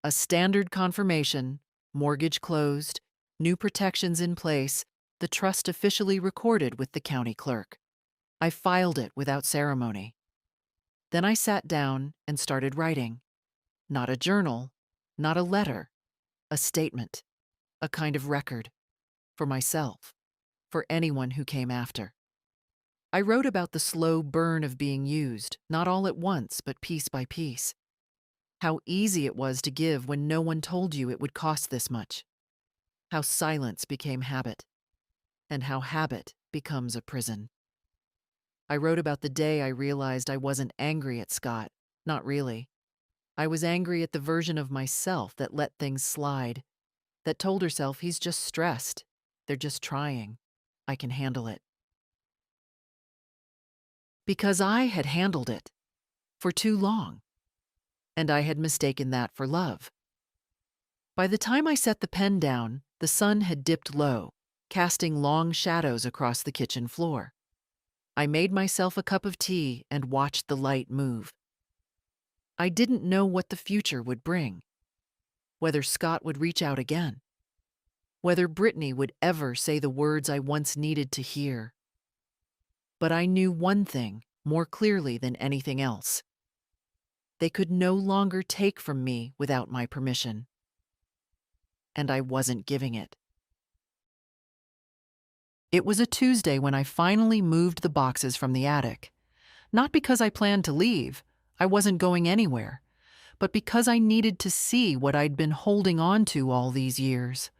a standard confirmation, mortgage closed, new protections in place, the trust officially recorded with the county clerk. I filed it without ceremony. Then I sat down and started writing. Not a journal, not a letter, a statement, a kind of record, for myself, for anyone who came after. I wrote about the slow burn of being used, not all at once, but piece by piece. How easy it was to give when no one told you it would cost this much. How silence became habit, and how habit becomes a prison. I wrote about the day I realized I wasn't angry at Scott, not really. I was angry at the version of myself that let things slide, that told herself he's just stressed, they're just trying, I can handle it. Because I had handled it for too long, and I had mistaken that for love. By the time I set the pen down, the sun had dipped low, casting long shadows across the kitchen floor. I made myself a cup of tea and watched the light move. I didn't know what the future would bring, whether Scott would reach out again, whether Brittany would ever say the words I once needed to hear. But I knew one thing more clearly than anything else. They could no longer take from me without my permission. And I wasn't giving it. It was a Tuesday when I finally moved the boxes from the attic. Not because I planned to leave, I wasn't going anywhere, but because I needed to see what I'd been holding on to all these years.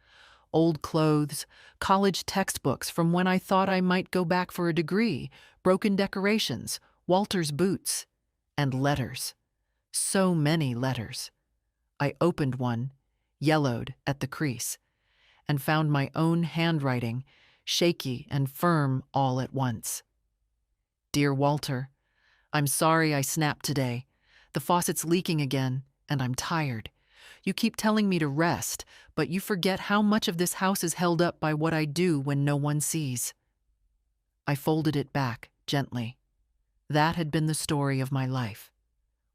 Old clothes, college textbooks from when I thought I might go back for a degree, broken decorations, Walter's boots, and letters. So many letters. I opened one, yellowed at the crease, and found my own handwriting, shaky and firm all at once. Dear Walter, I'm sorry I snapped today. The faucet's leaking again, and I'm tired. You keep telling me to rest, but you forget how much of this house is held up by what I do when no one sees. I folded it back, gently. That had been the story of my life,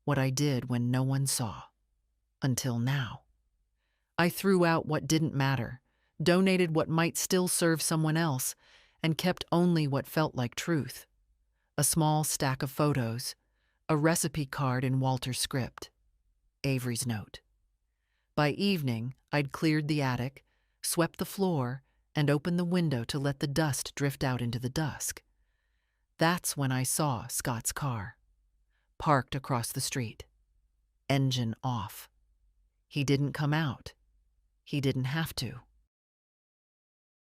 what I did when no one saw. Until now. I threw out what didn't matter, donated what might still serve someone else, and kept only what felt like truth. A small stack of photos, a recipe card in Walter's script, Avery's note. By evening, I'd cleared the attic, swept the floor, and opened the window to let the dust drift out into the dusk. That's when I saw Scott's car, parked across the street, engine off. He didn't come out. He didn't have to.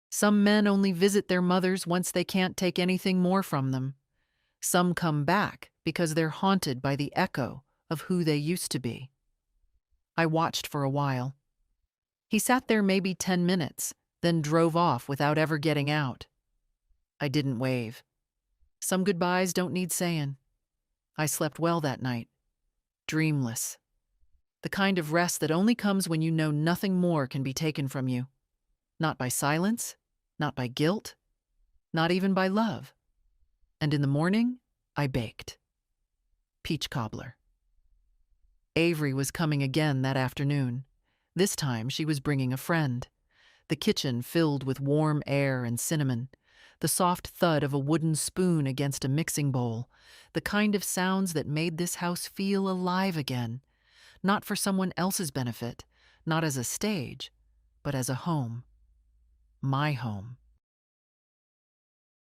Some men only visit their mothers once they can't take anything more from them. Some come back because they're haunted by the echo of who they used to be. I watched for a while. He sat there maybe 10 minutes, then drove off without ever getting out. I didn't wave. Some goodbyes don't need saying. I slept well that night, dreamless. The kind of rest that only comes when you know nothing more can be taken from you. Not by silence, not by guilt, not even by love. And in the morning, I baked. Peach cobbler. Avery was coming again that afternoon. This time she was bringing a friend. The kitchen filled with warm air and cinnamon, the soft thud of a wooden spoon against a mixing bowl, the kind of sounds that made this house feel alive again, not for someone else's benefit, not as a stage, but as a home. My home.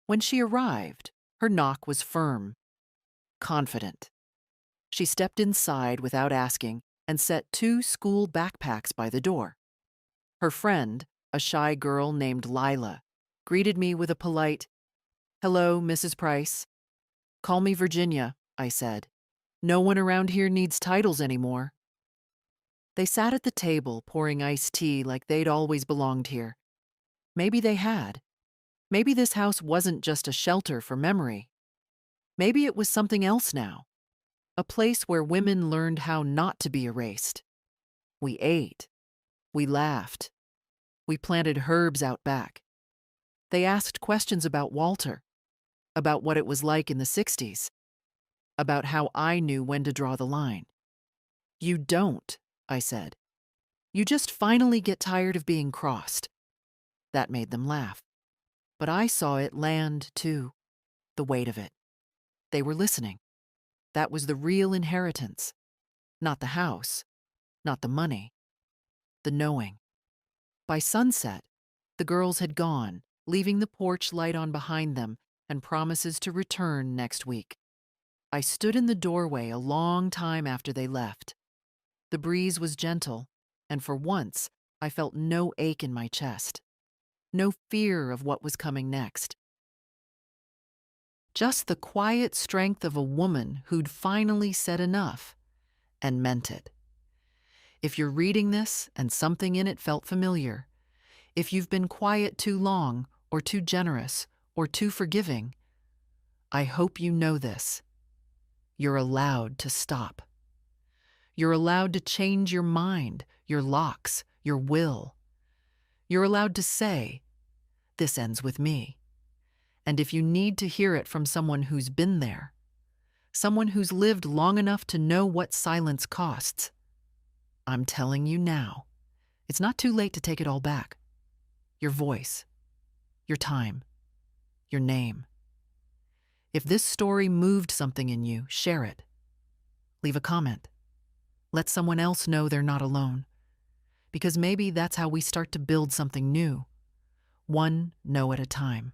When she arrived, her knock was firm, confident. She stepped inside without asking and set 2 school backpacks by the door. Her friend, a shy girl named Lila, greeted me with a polite, "Hello, Mrs. Price." "Call me Virginia," I said. "No one around here needs titles anymore." They sat at the table pouring iced tea like they'd always belonged here. Maybe they had. Maybe this house wasn't just a shelter for memory. Maybe it was something else now. A place where women learned how not to be erased. We ate. We laughed. We planted herbs out back. They asked questions about Walter, about what it was like in the 60s, about how I knew when to draw the line. You don't, I said. You just finally get tired of being crossed. That made them laugh. But I saw it land, too, the weight of it. They were listening. That was the real inheritance. Not the house, not the money, the knowing. By sunset, the girls had gone, leaving the porch light on behind them and promises to return next week. I stood in the doorway a long time after they left. The breeze was gentle, and for once, I felt no ache in my chest, no fear of what was coming next. Just the quiet strength of a woman who'd finally said enough and meant it. If you're reading this and something in it felt familiar, if you've been quiet too long or too generous or too forgiving, I hope you know this. You're allowed to stop. You're allowed to change your mind, your locks, your will. You're allowed to say, "This ends with me." And if you need to hear it from someone who's been there, someone who's lived long enough to know what silence costs, I'm telling you now, it's not too late to take it all back. Your voice, your time, your name. If this story moved something in you, share it. Leave a comment. Let someone else know they're not alone. Because maybe that's how we start to build something new, one no at a time.